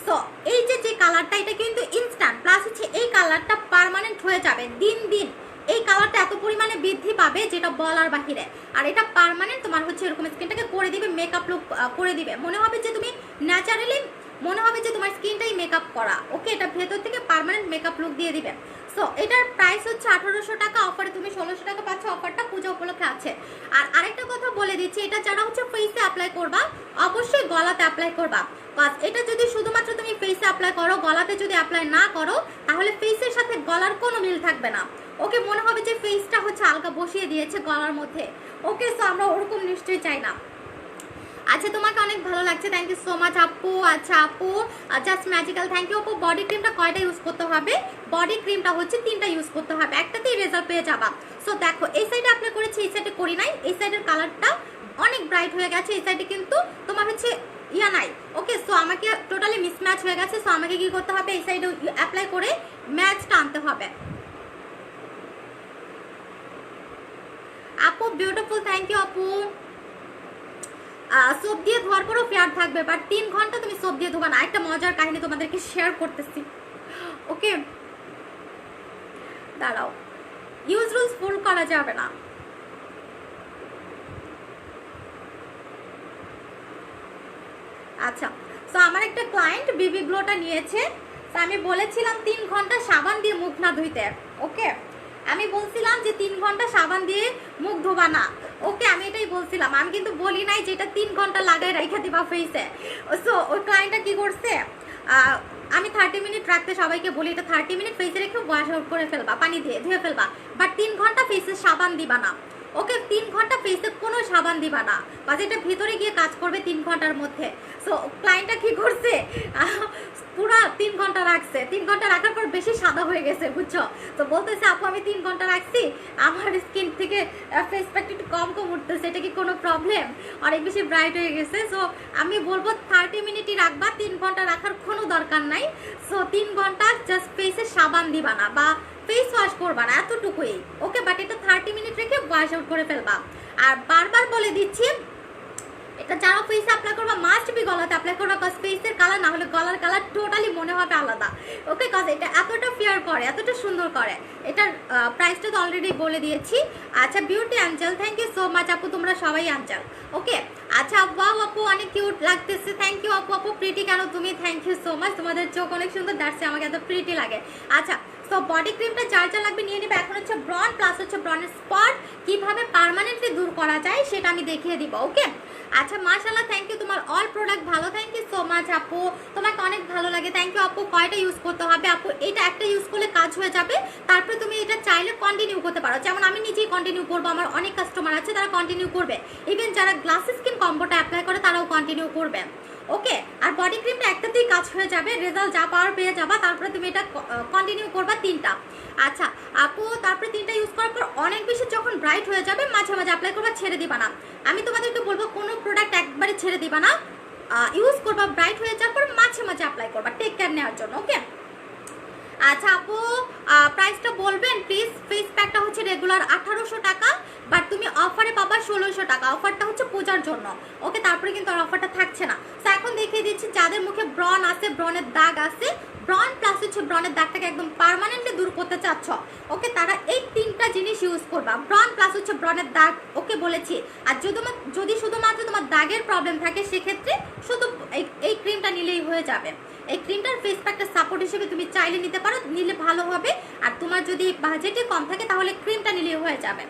সো এই যে কালারটা এটা কিন্তু ইনস্ট্যান্ট, প্লাস হচ্ছে এই কালারটা পার্মানেন্ট হয়ে যাবে দিন দিন, এই কালারটা এত পরিমাণে বৃদ্ধি পাবে যেটা বলার বাহিরে। আর এটা পার্মানেন্ট তোমার হচ্ছে এরকম স্কিনটাকে করে দিবে, মেকআপ লুক করে দিবে, মনে হবে যে তুমি ন্যাচারালি, মনে হবে যে তোমার স্কিনটাই মেকআপ করা। ওকে, এটা ভেতর থেকে পার্মানেন্ট মেকআপ লুক দিয়ে দিবে। সো এটার প্রাইস হচ্ছে 1800 টাকা, অফারে তুমি 1600 টাকা পাচ্ছ, অফারটা পূজা উপলক্ষে আছে। আর আরেকটা কথা বলে দিচ্ছি, এটা যারা হচ্ছে ফেসে অ্যাপ্লাই করবা অবশ্যই গলাতে অ্যাপ্লাই করবা, বাস এটা যদি শুধুমাত্র তুমি ফেসে অ্যাপ্লাই করো, গলাতে যদি অ্যাপ্লাই না করো তাহলে ফেসের সাথে গলার কোনো মিল থাকবে না। ওকে, মনে হবে যে ফেসটা হচ্ছে আলগা বসিয়ে দিয়েছে গলার মধ্যে। ওকে, সো আমরা ওরকম নিশ্চয়ই চাই না। আচ্ছা তোমাকে অনেক ভালো লাগছে, থ্যাংক ইউ সো মাচ আপু। আচ্ছা আপু জাস্ট ম্যাজিক্যাল, থ্যাংক ইউ আপু। বডি ক্রিমটা কয়টা ইউজ করতে হবে? বডি ক্রিমটা হচ্ছে 3টা ইউজ করতে হবে, একটাতেই রেজাল্ট পেয়ে যাবা। সো দেখো এই সাইডে অ্যাপ্লাই করেছি এই সাইডে করি নাই, এই সাইডের কালারটা অনেক ব্রাইট হয়ে গেছে, এই সাইডে কিন্তু তোমার হচ্ছে ইয়া নাই। ওকে, সো আমাকে টোটালি মিসম্যাচ হয়ে গেছে, সো আমাকে কি করতে হবে এই সাইডে অ্যাপ্লাই করে ম্যাচটা আনতে হবে। আপু বিউটিফুল, থ্যাংক ইউ আপু। সোপ দিয়ে ধোয়ার পরও ফেয়ার থাকবে, বাট 3 ঘন্টা তুমি সোপ দিয়ে ধোবা না। একটা মজার কাহিনী তোমাদেরকে শেয়ার করতেছি। ওকে দাঁড়াও, ইউজ রুলস ফুল করা যাবে না। আচ্ছা তো আমার একটা ক্লায়েন্ট বিবি গ্লোটা নিয়েছে, তো আমি বলেছিলাম 3 ঘন্টা সাবান দিয়ে মুখ না ধুইতে। ওকে, আমি বলছিলাম যে 3 ঘন্টা সাবান দিয়ে মুখ ধোবা না। ওকে, আমি এটাই বলছিলাম, আমি কিন্তু বলি নাই যে এটা 3 ঘন্টা লাগাই রেখে দিবা ফেসে। সো ওই ক্লায়েন্টটা কি করছে, আমি 30 মিনিট রাখতে সবাইকে বলি, এটা 30 মিনিট ফেসে রেখে ওয়াশ আউট করে ফেলবা, পানি দিয়ে ধুয়ে ফেলবা, বাট 3 ঘন্টা ফেসে সাবান দিবা না। ওকে, 3 ঘন্টা ফেসে কোনো সাবান দিবা না, বা যেটা ভিতরে গিয়ে কাজ করবে 3 ঘন্টার মধ্যে। সো ক্লায়েন্টটা কি করছে, পুরা 3 ঘন্টা রাখছে, 3 ঘন্টা রাখার পর বেশি সাদা হয়ে গেছে বুঝছো। তো বলতেছে আপু আমি 3 ঘন্টা রাখছি, আমার স্কিন থেকে ফেস প্যাক একটু কম কম উঠতেছে, এটা কি কোনো প্রবলেম? অনেক বেশি ব্রাইট হয়ে গেছে। সো আমি বলবো 30 মিনিটই রাখবা, 3 ঘন্টা রাখার কোনো দরকার নাই। সো 3 ঘন্টা জাস্ট ফেসে সাবান দিবা না বা ফেস ওয়াশ করবা না, এতটুকুই। ওকে, বাট এটা 30 মিনিট রেখে ওয়াশ আউট করে ফেলবা। আর বারবার বলে দিচ্ছি, এটা যারা ফেসে অ্যাপ্লাই করবা মাস্ট বি গলাতে অ্যাপ্লাই করবা, কজ ফেসের কালার না হলে গলার কালার টোটালি মনে হবে আলাদা। ওকে, কজ এটা এতটা ফেয়ার করে, এতটা সুন্দর করে। এটার প্রাইসটা তো অলরেডি বলে দিয়েছি। আচ্ছা beauty angel, thank you so much আপু, তোমরা সবাই অ্যাঞ্জেল। ওকে, আচ্ছা ওয়াও আপু অনেক কিউট লাগতেছে, থ্যাংক ইউ আপু। আপু প্রিটি কেন তুমি, থ্যাংক ইউ সো মাচ, তোমাদের চোখ অনেক সুন্দর, দাঁড়ছে আমাকে এত প্রিটি লাগে। আচ্ছা তো বডি ক্রিমটা যার যা লাগবে নিয়ে নেবে। এখন হচ্ছে ব্রন প্লাস হচ্ছে ব্রনের স্পট কিভাবে পার্মানেন্টলি দূর করা যায় সেটা আমি দেখিয়ে দিব। ওকে, আচ্ছা মাশাআল্লাহ, থ্যাংক ইউ, তোমার অল প্রোডাক্ট ভালো, থ্যাংক ইউ সো মাচ আপু, তোমাকে অনেক ভালো লাগে, থ্যাংক ইউ আপু। কয়টা ইউজ করতে হবে আপু? এটা একটা ইউজ করলে কাজ হয়ে যাবে, তারপরে তুমি এটা চাইলে কন্টিনিউ করতে পারো, যেমন আমি নিজেই কন্টিনিউ করবো, আমার অনেক কাস্টমার আছে তারা কন্টিনিউ করবে, ইভেন যারা গ্লাস স্কিন কম্বোটা অ্যাপ্লাই করে তারাও কন্টিনিউ করবে। ওকে, আর বডি ক্রিমটা একটাতেই কাজ হয়ে যাবে, রেজাল্ট যা পাওয়ার পেয়ে যাবা, তারপরে তুমি এটা কন্টিনিউ করবা 3টা। আচ্ছা আপু, তারপরে 3টা ইউজ করার পর অনেক বেশি যখন ব্রাইট হয়ে যাবে মাঝে মাঝে অ্যাপ্লাই করবা, ছেড়ে দিবা না। আমি তোমাদেরকে বলবো কোনো প্রোডাক্ট একবারে ছেড়ে দিবা না, ইউজ করবা, ব্রাইট হয়ে যাওয়ার পর মাঝে মাঝে অ্যাপ্লাই করবা টেক কেয়ার নেওয়ার জন্য। ওকে আচ্ছা আপু প্রাইসটা বলবেন প্লিজ। ফেস প্যাকটা হচ্ছে রেগুলার 1800 টাকা, বাট তুমি অফারে পাবা 1600 টাকা। অফারটা হচ্ছে পূজার জন্য। ওকে তারপরে কিন্তু আর অফারটা থাকছে না। তো এখন দেখিয়ে দিচ্ছি যাদের মুখে ব্রন আছে, ব্রনের দাগ আছে, ব্রন প্লাস হচ্ছে ব্রনের দাগটাকে একদম পার্মানেন্টলি দূর করতে চাচ্ছ, ওকে তারা এই 3টা জিনিস ইউজ করবা। ব্রন প্লাস হচ্ছে ব্রনের দাগ, ওকে বলেছি। আর যদি শুধুমাত্র তোমার দাগের প্রবলেম থাকে সেক্ষেত্রে শুধু এই ক্রিমটা নিলেই হয়ে যাবে। এই ক্রিমটার ফেস প্যাকটা সাপোর্ট হিসেবে তুমি চাইলে নিতে পারো, নিলে ভালো হবে। আর তোমার যদি বাজেটে কম থাকে তাহলে ক্রিমটা নিলেই হয়ে যাবে।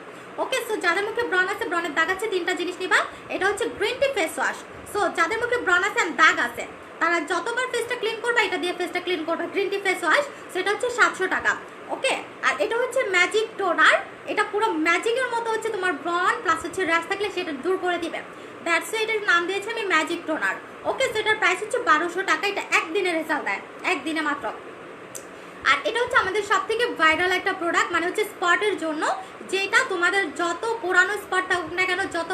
ওকে সো যাদের মুখে ব্রন আছে, ব্রনের দাগ আছে, 3টা জিনিস নিবা। এটা হচ্ছে green tea face wash. So যাদের মুখে ব্রন আছে আর দাগ আছে তারা যতবার ফেসটা ক্লিন করবে এটা দিয়ে ফেসটা ক্লিন করবে। গ্রিন টি ফেস ওয়াশ, সেটা হচ্ছে 700 টাকা। ওকে আর এটা হচ্ছে ম্যাজিক টোনার। এটা পুরো ম্যাজিকের মতো হচ্ছে তোমার ব্রন প্লাস হচ্ছে র্যাশ থাকলে সেটা দূর করে দিবে। দ্যাটস এটার নাম দিয়েছি আমি ম্যাজিক টোনার। ওকে সো এটার প্রাইস হচ্ছে 1200 টাকা। এটা একদিনের রেজাল্ট দেয়, একদিনে মাত্র। আর এটা হচ্ছে আমাদের সব থেকে ভাইরাল একটা প্রোডাক্ট, মানে হচ্ছে স্পটের জন্য, যেটা তোমাদের যত পুরানো স্পট থাকুক না কেন, যত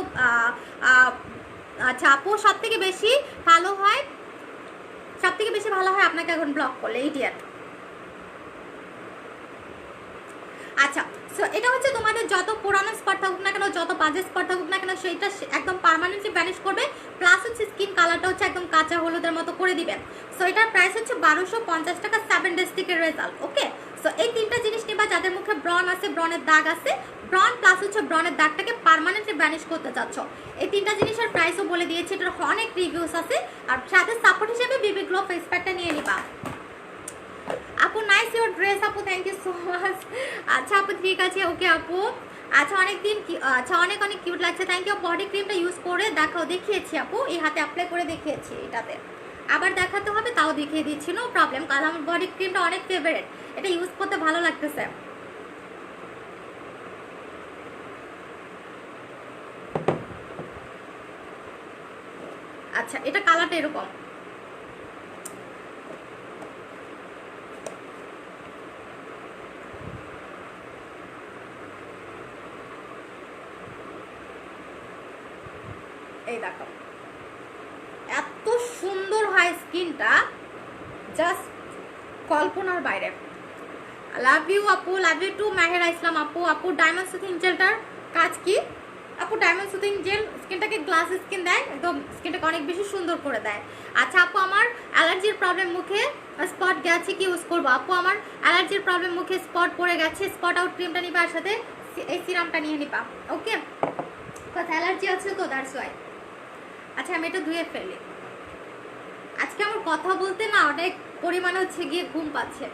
আচ্ছা আপু সব থেকে বেশি ভালো হয়, সব থেকে বেশি ভালো হয় আপনাকে এখন ব্লক করলে ইডিয়েট। আচ্ছা সো এটা হচ্ছে তোমাদের যত পুরানো স্পট থাকুক না কেন, যত বাজে স্পট থাকুক না কেন, সেইটা একদম পার্মানেন্টলি ভ্যানিশ করবে। প্লাস হচ্ছে স্কিন কালারটা হচ্ছে একদম কাঁচা হলুদের মতো করে দিবে। সো এটার প্রাইস হচ্ছে 1250 টাকা, 7 ডেজ থেকে রেজাল্ট। ওকে সো এই 3টা জিনিস নিবা যাদের মুখে ব্রন আছে, ব্রনের দাগ আছে, ব্রন প্লাস হচ্ছে ব্রনের দাগটাকে পার্মানেন্টলি ভ্যানিশ করতে চাচ্ছ। এই 3টা জিনিসের প্রাইসও বলে দিয়েছি, এটার অনেক রিভিউস আছে। আর সাথে সাপোর্ট হিসেবে বিবি গ্লো ফেস প্যাকটা নিয়ে নিবা। আপু নাইস ইউর ড্রেস আপু, থ্যাংক ইউ সো মাচ। আচ্ছা আপু ঠিক আছে, ওকে আপু। আচ্ছা আচ্ছা অনেক অনেক কিউট লাগছে, থ্যাংক ইউ। বডি ক্রিমটা ইউজ করে দেখাও, দেখিয়েছি আপু, এই হাতে অ্যাপ্লাই করে দেখিয়েছি। এটাতে আবার দেখাতে হবে তাও দেখিয়ে দিচ্ছি, নো প্রবলেম, কারণ আমার বডি ক্রিমটা অনেক ফেভারিট, এটা ইউজ করতে ভালো লাগতেছে। আচ্ছা এটা কালারটা এরকম। এই দেখো এত সুন্দর হয় স্কিনটা, জাস্ট কল্পনার বাইরে। লাভ ইউ আপু, লাভ ইউ টু মেহেরা ইসলাম আপু। আপু ডায়মন্ড সুথিং জেলটার কাজ কি? আপু ডায়মন্ড সুথিং জেল স্কিনটাকে গ্লাস স্কিন দেয়, একদম স্কিনটাকে অনেক বেশি সুন্দর করে দেয়। আচ্ছা আপু আমার অ্যালার্জির প্রবলেম, মুখে স্পট গেছে, কি ইউজ করবো? আপু আমার অ্যালার্জির প্রবলেম, মুখে স্পট পড়ে গেছে, স্পট আউট ক্রিমটা নিবা, আর সাথে এই সিরামটা নিয়ে নিবা। ওকে কথা অ্যালার্জি আছে তো, দ্যাটস ওয়াই। আচ্ছা আমি এটা ধুয়ে ফেলি। আজকে আমার কথা বলতে না অনেক পরিমাণে হচ্ছে গিয়ে ঘুম পাচ্ছে।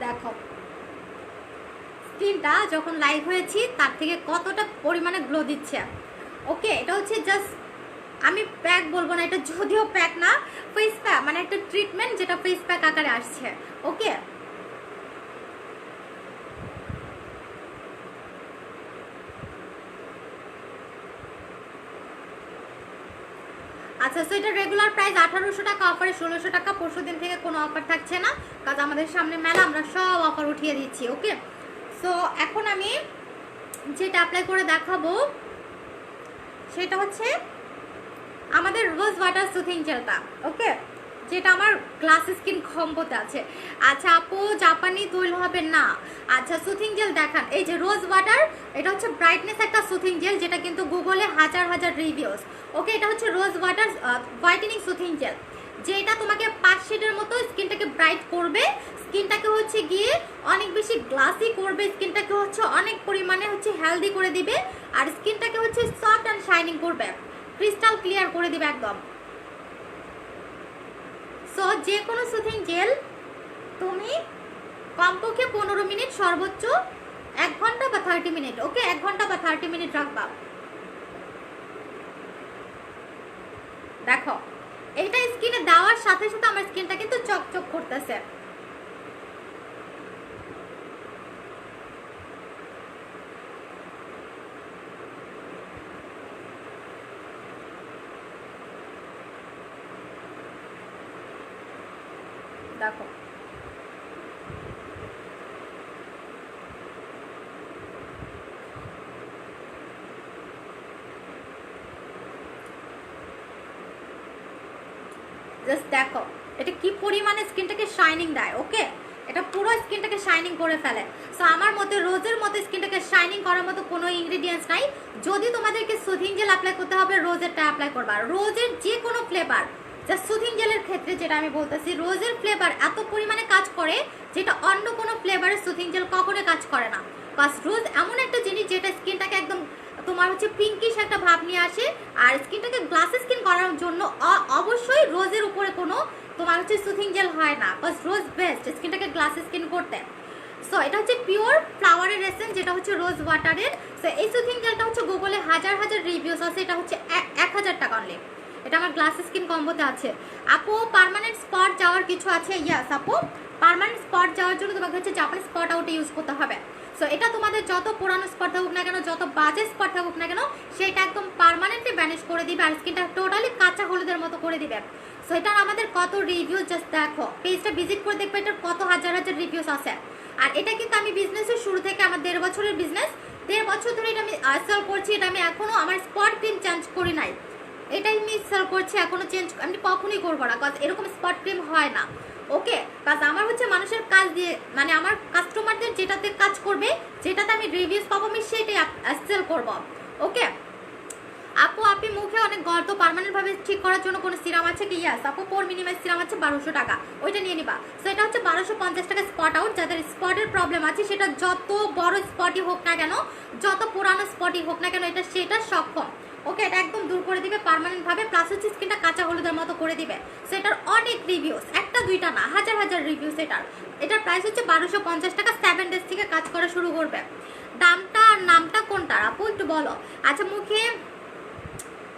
দেখো স্কিনটা যখন লাইভ হয়েছি তার থেকে কতটা পরিমাণে গ্লো দিচ্ছে। ওকে এটা হচ্ছে জাস্ট, আমি প্যাক বলবো না, এটা যদিও প্যাক না, ফেস প্যাক, মানে একটা ট্রিটমেন্ট যেটা ফেস প্যাক আকারে আসছে। ওকে আচ্ছা সো এটা রেগুলার প্রাইস 1800 টাকা, অফারে 1600 টাকা। পরশু দিন থেকে কোনো অফার থাকছে না, কারণ আমাদের সামনে মেলা, আমরা সব অফার উঠিয়ে দিচ্ছি। ওকে সো এখন আমি যেটা অ্যাপ্লাই করে দেখাবো সেটা হচ্ছে আমাদের রোজ ওয়াটার সুথিং জেলটা। ওকে যেটা আমার গ্লাস স্কিন কম্বোতে আছে। আচ্ছা আপু জাপানি তৈল হবে না। আচ্ছা সুথিং জেল দেখান, এই যে রোজ ওয়াটার, এটা হচ্ছে ব্রাইটনেস একটা সুথিং জেল, যেটা কিন্তু গুগলে হাজার হাজার রিভিউস। ওকে এটা হচ্ছে rose water whitening soothing jail, যেটা তোমাকে 5 শেডের মতো স্কিনটাকে ব্রাইট করবে, স্কিনটাকে হচ্ছে গিয়ে অনেক বেশি গ্লাসি করবে, স্কিনটাকে হচ্ছে অনেক পরিমাণে হচ্ছে হেলদি করে দিবে, আর স্কিনটাকে হচ্ছে সফট অ্যান্ড শাইনিং করবে, ক্রিস্টাল ক্লিয়ার করে দিবে একদম। সো যে কোনো সুথিং জেল তুমি কমপক্ষে 15 মিনিট, সর্বোচ্চ 1 ঘন্টা বা 30 মিনিট, ওকে 1 ঘন্টা বা 30 মিনিট রাখবা। দেখো এইটা স্কিনে দেওয়ার সাথে সাথে আমার স্কিনটা কিন্তু চকচক করতেছে। দেখো জাস্ট দেখো এটা কি পরিমাণে স্কিনটাকে শাইনিং দেয়। ওকে এটা পুরো স্কিনটাকে শাইনিং করে ফেলে। সো আমার মতে রোজের মতো স্কিনটাকে শাইনিং করার মতো কোনো ইনগ্রেডিয়েন্টস নাই। যদি তোমাদেরকে সুথিং জেল অ্যাপ্লাই করতে হবে রোজেরটা অ্যাপ্লাই করবা, রোজের যে কোনো ফ্লেভার। জাস্ট সুথিং জেলের ক্ষেত্রে যেটা আমি বলতেছি, রোজের ফ্লেভার এত পরিমাণে কাজ করে যেটা অন্য কোনো ফ্লেভারের সুথিং জেল কখনো কাজ করে না। বাস রোজ এমন একটা জিনিস যেটা স্কিনটাকে একদম তোমার হচ্ছে পিঙ্কিশ একটা ভাব নিয়ে আসে, আর স্কিনটাকে গ্লাসি স্কিন করার জন্য অবশ্যই রোজের উপরে কোনো তোমার হচ্ছে সুথিং জেল হয় না। বাস রোজ বেস্ট স্কিনটাকে গ্লাসি স্কিন করতে। সো এটা হচ্ছে পিওর ফ্লাওয়ারের এসেন্স, যেটা হচ্ছে রোজ ওয়াটারের। সো এই সুথিং জেলটা হচ্ছে গুগলে হাজার হাজার রিভিউস আছে, এটা হচ্ছে 1000 টাকা অনলি। এটা আমার গ্লাস স্কিন কম্বোতে আছে। আপু পার্মানেন্ট স্পট যাওয়ার কিছু আছে? ইয়াস আপু, পার্মানেন্ট স্পট যাওয়ার জন্য তোমাকে হচ্ছে জাপানি স্পট আউট ইউজ করতে হবে। সো এটা তোমাদের যত পুরানো স্পট থাকুক না কেন, যত বাজে স্পট থাকুক না কেন, সেটা একদম পার্মানেন্টলি ব্যানিশ করে দিবে আর স্কিনটা টোটালি কাঁচা হলুদের মতো করে দিবে। সো এটার আমাদের কত রিভিউ জাস্ট দেখো, পেজটা ভিজিট করে দেখবে এটার কত হাজার হাজার রিভিউস আছে। আর এটা কিন্তু আমি বিজনেসের শুরু থেকে, আমার 1.5 বছরের বিজনেস, 1.5 বছর ধরে এটা আমি সেল করছি। এটা আমি এখনো আমার স্পট ক্রিম চেঞ্জ করি নাই, এটাই আমি সেল করছি, এখনো চেঞ্জ আমি কখনোই করবো না, কারণ এরকম স্পট ক্রিম হয় না। ওকে কাজ আমার হচ্ছে মানুষের কাজ দিয়ে, মানে আমার কাস্টমারদের যেটাতে কাজ করবে, যেটাতে আমি রিভিউস পাবো, আমি সেটাই সেল করব। ওকে আপু আপনি মুখে অনেক গর্ত পার্মানেন্ট ভাবে ঠিক করার জন্য কোনো সিরাম আছে কি? ইয়াস আপু, পোর মিনিমাইজ সিরাম আছে 1200 টাকা, ওইটা নিয়ে নিবা। সো এটা হচ্ছে 1250 টাকা স্পট আউট। যাদের স্পটের প্রবলেম আছে, সেটা যত বড় স্পটই হোক না কেন, যত পুরানো স্পটই হোক না কেন, এটা সেটা সক্ষম। ওকে এটা একদম দূর করে দিবে পার্মানেন্ট ভাবে, প্লাস হচ্ছে স্কিনটা কাঁচা হলুদের মতো করে দিবে। সেটার অনেক রিভিউস, একটা দুইটা না, হাজার হাজার রিভিউস এটার প্রাইস হচ্ছে 1250 টাকা। 7 ডেজ থেকে কাজ করা শুরু করবে। দামটা আর নামটা কোনটার আপু একটু বলো। আচ্ছা মুখে,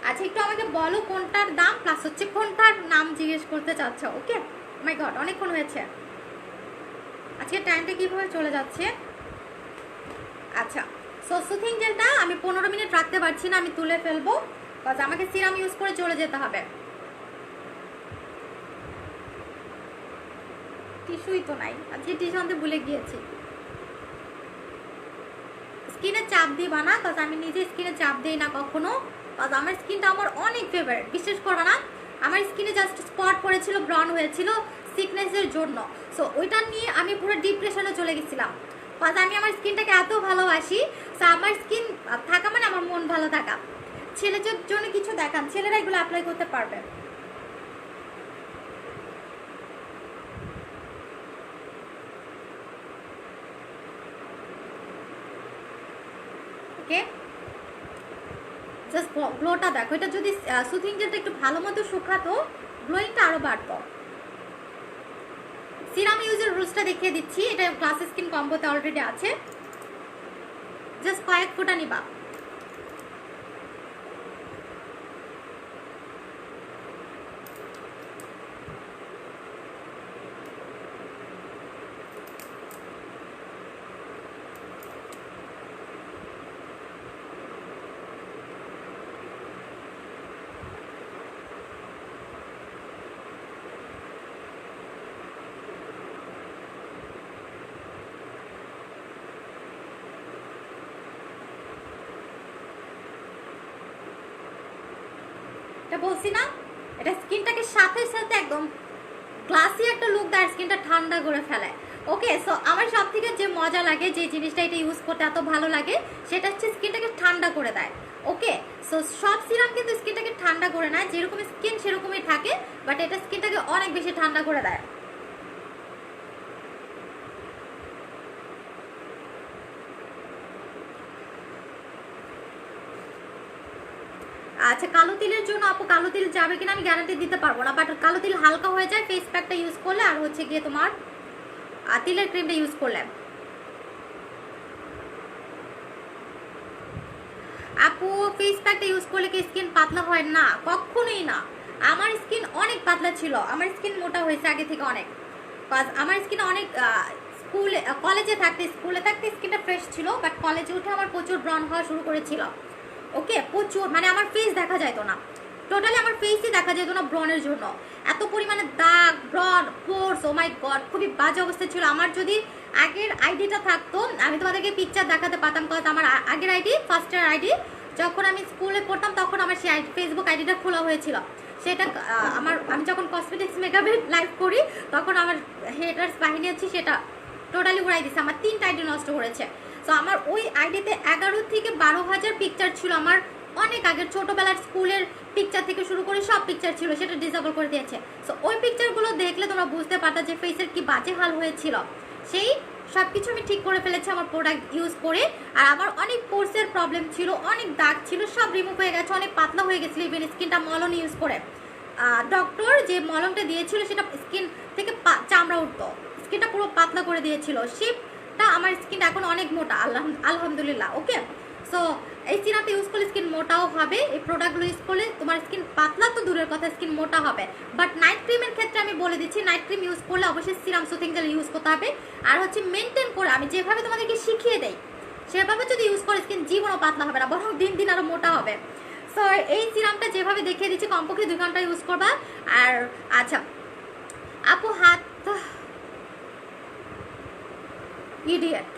আচ্ছা একটু আমাকে বলো কোনটার দাম, প্লাস হচ্ছে কোনটার নাম জিজ্ঞেস করতে চাচ্ছ। ওকে মাই গড অনেকক্ষণ হয়েছে, আজকে টাইমটা কিভাবে চলে যাচ্ছে। আচ্ছা সো সুথিং জেলটা আমি 15 মিনিট রাখতে পারছি না, আমি তুলে ফেলবো, কারণ আমাকে সিরাম ইউজ করে চলে যেতে হবে। টিস্যুই তো নাই, আজকে টিস্যু আনতে ভুলে গিয়েছি। স্কিনে চাপ দিবা না, কারণ আমি নিজে স্কিনে চাপ দিই না কখনো, কারণ আমার স্কিনটা আমার অনেক ফেভারিট। বিশ্বাস করো না, আমার স্কিনে জাস্ট স্পট পড়েছিল, ব্রন হয়েছিল সিকনেসের জন্য। সো ওইটা নিয়ে আমি পুরো ডিপ্রেশনে চলে গেছিলাম, কারণ আমি আমার স্কিনটাকে এত ভালোবাসি। সো আমার স্কিন থাকা মানে আমার মন ভালো থাকা। ছেলেদের জন্য কিছু দেখান, ছেলেরা এগুলো অ্যাপ্লাই করতে পারবে। ওকে জাস্ট গ্লোটা দেখো, এটা যদি সুথিং জেলটা একটু ভালো মতো শুকাতো, গ্লোয়িংটা আরো বাড়তো। সিরাম ইউজের রুলসটা দেখিয়ে দিচ্ছি, এটা গ্লাস স্কিন কম্বোতে অলরেডি আছে। জাস্ট কয়েক ফোঁটা নিবা। এটা বলছি না, এটা স্কিনটাকে সাথে সাথে একদম গ্লাসি একটা লুক দেয়, স্কিনটা ঠান্ডা করে ফেলে। ওকে সো আমার সব থেকে যে মজা লাগে, যে জিনিসটা এটা ইউজ করতে এত ভালো লাগে, সেটা হচ্ছে স্কিনটাকে ঠান্ডা করে দেয়। ওকে সো সব সিরাম কিন্তু স্কিনটাকে ঠান্ডা করে নেয়, যেরকম স্কিন সেরকমই থাকে, বাট এটা স্কিনটাকে অনেক বেশি ঠান্ডা করে দেয়। আচ্ছা, কালো তিলের জন্য আপু কালো তিল যাবে কিনা আমি গ্যারান্টি দিতে পারবো না, বাট কালো তিল হালকা হয়ে যায় ফেস প্যাকটা ইউজ করলে, আর হচ্ছে গিয়ে তোমার তিলের ক্রিমটা ইউজ করলে। আপু ফেস প্যাকটা ইউজ করলে কি স্কিন পাতলা হয়? না, কখনোই না। আমার স্কিন অনেক পাতলা ছিল, আমার স্কিন মোটা হয়েছে আগে থেকে অনেক। আমার স্কিন অনেক স্কুলে কলেজে থাকতে স্কুলে থাকতে স্কিনটা ফ্রেশ ছিল, বাট কলেজে উঠে আমার প্রচুর ব্রন হওয়া শুরু করেছিল। ওকে, প্রচুর, মানে আমার ফেস দেখা যেত না, টোটালি আমার ফেসই দেখা যেত না ব্রনের জন্য। এত পরিমাণে দাগ, ব্রন, পোর্স, ও মাই গড, খুবই বাজে অবস্থা ছিল। আমার যদি আগের আইডিটা থাকতো আমি তোমাদেরকে পিকচার দেখাতে পারতাম, কারণ আমার আগের আইডি, ফার্স্টের আইডি, যখন আমি স্কুলে পড়তাম তখন আমার সেই ফেসবুক আইডিটা খোলা হয়েছিল। সেটা আমি যখন কসমেটিক্স মেকআপের লাইভ করি তখন আমার হেটার্স বাহিনী আছে সেটা টোটালি উড়াই দিচ্ছে, আমার 3টা আইডি নষ্ট করেছে। তো আমার ওই আইডিতে 11 থেকে 12,000 পিকচার ছিল, আমার অনেক আগের ছোটবেলার স্কুলের পিকচার থেকে শুরু করে সব পিকচার ছিল, সেটা ডিসেবল করে দিয়েছে। সো ওই পিকচারগুলো দেখলে তোমরা বুঝতে পারতা যে ফেসের কি বাজে হাল হয়েছিল। সেই সব কিছু আমি ঠিক করে ফেলেছি আমার প্রোডাক্ট ইউজ করে। আর আমার অনেক পোর্সের প্রবলেম ছিল, অনেক দাগ ছিল, সব রিমুভ হয়ে গেছে, অনেক পাতলা হয়ে গেছিল ইভেন স্কিনটা মলম ইউজ করে। ডক্টর যে মলমটা দিয়েছিল সেটা স্কিন থেকে চামড়া উঠতো, স্কিনটা পুরো পাতলা করে দিয়েছিল। সেটা আমার স্কিনটা এখন অনেক মোটা, আলহামদুলিল্লাহ। ওকে, সো এই সিরামটা ইউজ করলে স্কিন মোটাও হবে, এই প্রোডাক্টগুলো ইউজ করলে তোমার স্কিন পাতলা তো দূরের কথা, স্কিন মোটা হবে। বাট নাইট ক্রিমের ক্ষেত্রে আমি বলে দিচ্ছি, নাইট ক্রিম ইউজ করলে অবশ্যই সিরাম সুথিং জেল ইউজ করতে হবে। আর হচ্ছে মেনটেন করে আমি যেভাবে তোমাদেরকে শিখিয়ে দেই সেভাবে যদি ইউজ করে স্কিন জীবনও পাতলা হবে না, বরং দিন দিন আরও মোটা হবে। সো এই সিরামটা যেভাবে দেখিয়ে দিচ্ছি কমপক্ষে 2 ঘন্টা ইউজ করবা। আর আচ্ছা আপু, হাত ইডিয়েট।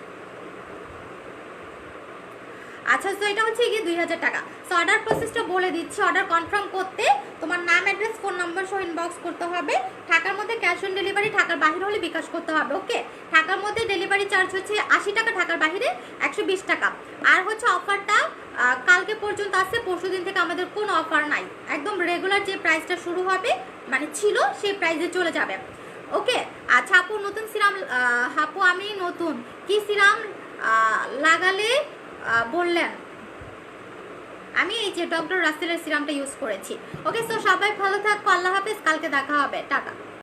আচ্ছা, তো এটা হচ্ছে গিয়ে 2000 টাকা। সো অর্ডার প্রসেসটা বলে দিচ্ছি। অর্ডার কনফার্ম করতে তোমার নাম, অ্যাড্রেস, ফোন নাম্বার সহ ইনবক্স করতে হবে। ঢাকার মধ্যে ক্যাশ অন ডেলিভারি, ঢাকার বাইরে হলে বিকাশ করতে হবে। ওকে, ঢাকার মধ্যে ডেলিভারি চার্জ হচ্ছে 80 টাকা, ঢাকার বাইরে 120 টাকা। আর হচ্ছে অফারটা কালকে পর্যন্ত আছে, পরশুদিন থেকে আমাদের কোনো অফার নাই, একদম রেগুলার যে প্রাইসটা শুরু হবে মানে ছিল সেই প্রাইসে চলে যাবে। ওকে, আচ্ছা আপু নতুন সিরাম, আপু আমি নতুন কি সিরাম লাগালে বললেন? আমি এই যে ডক্টর রাসেলের সিরামটা ইউজ করেছি। ওকে, সো সবাই ভালো থাকো, আল্লাহ হাফেজ, কালকে দেখা হবে, টাটা।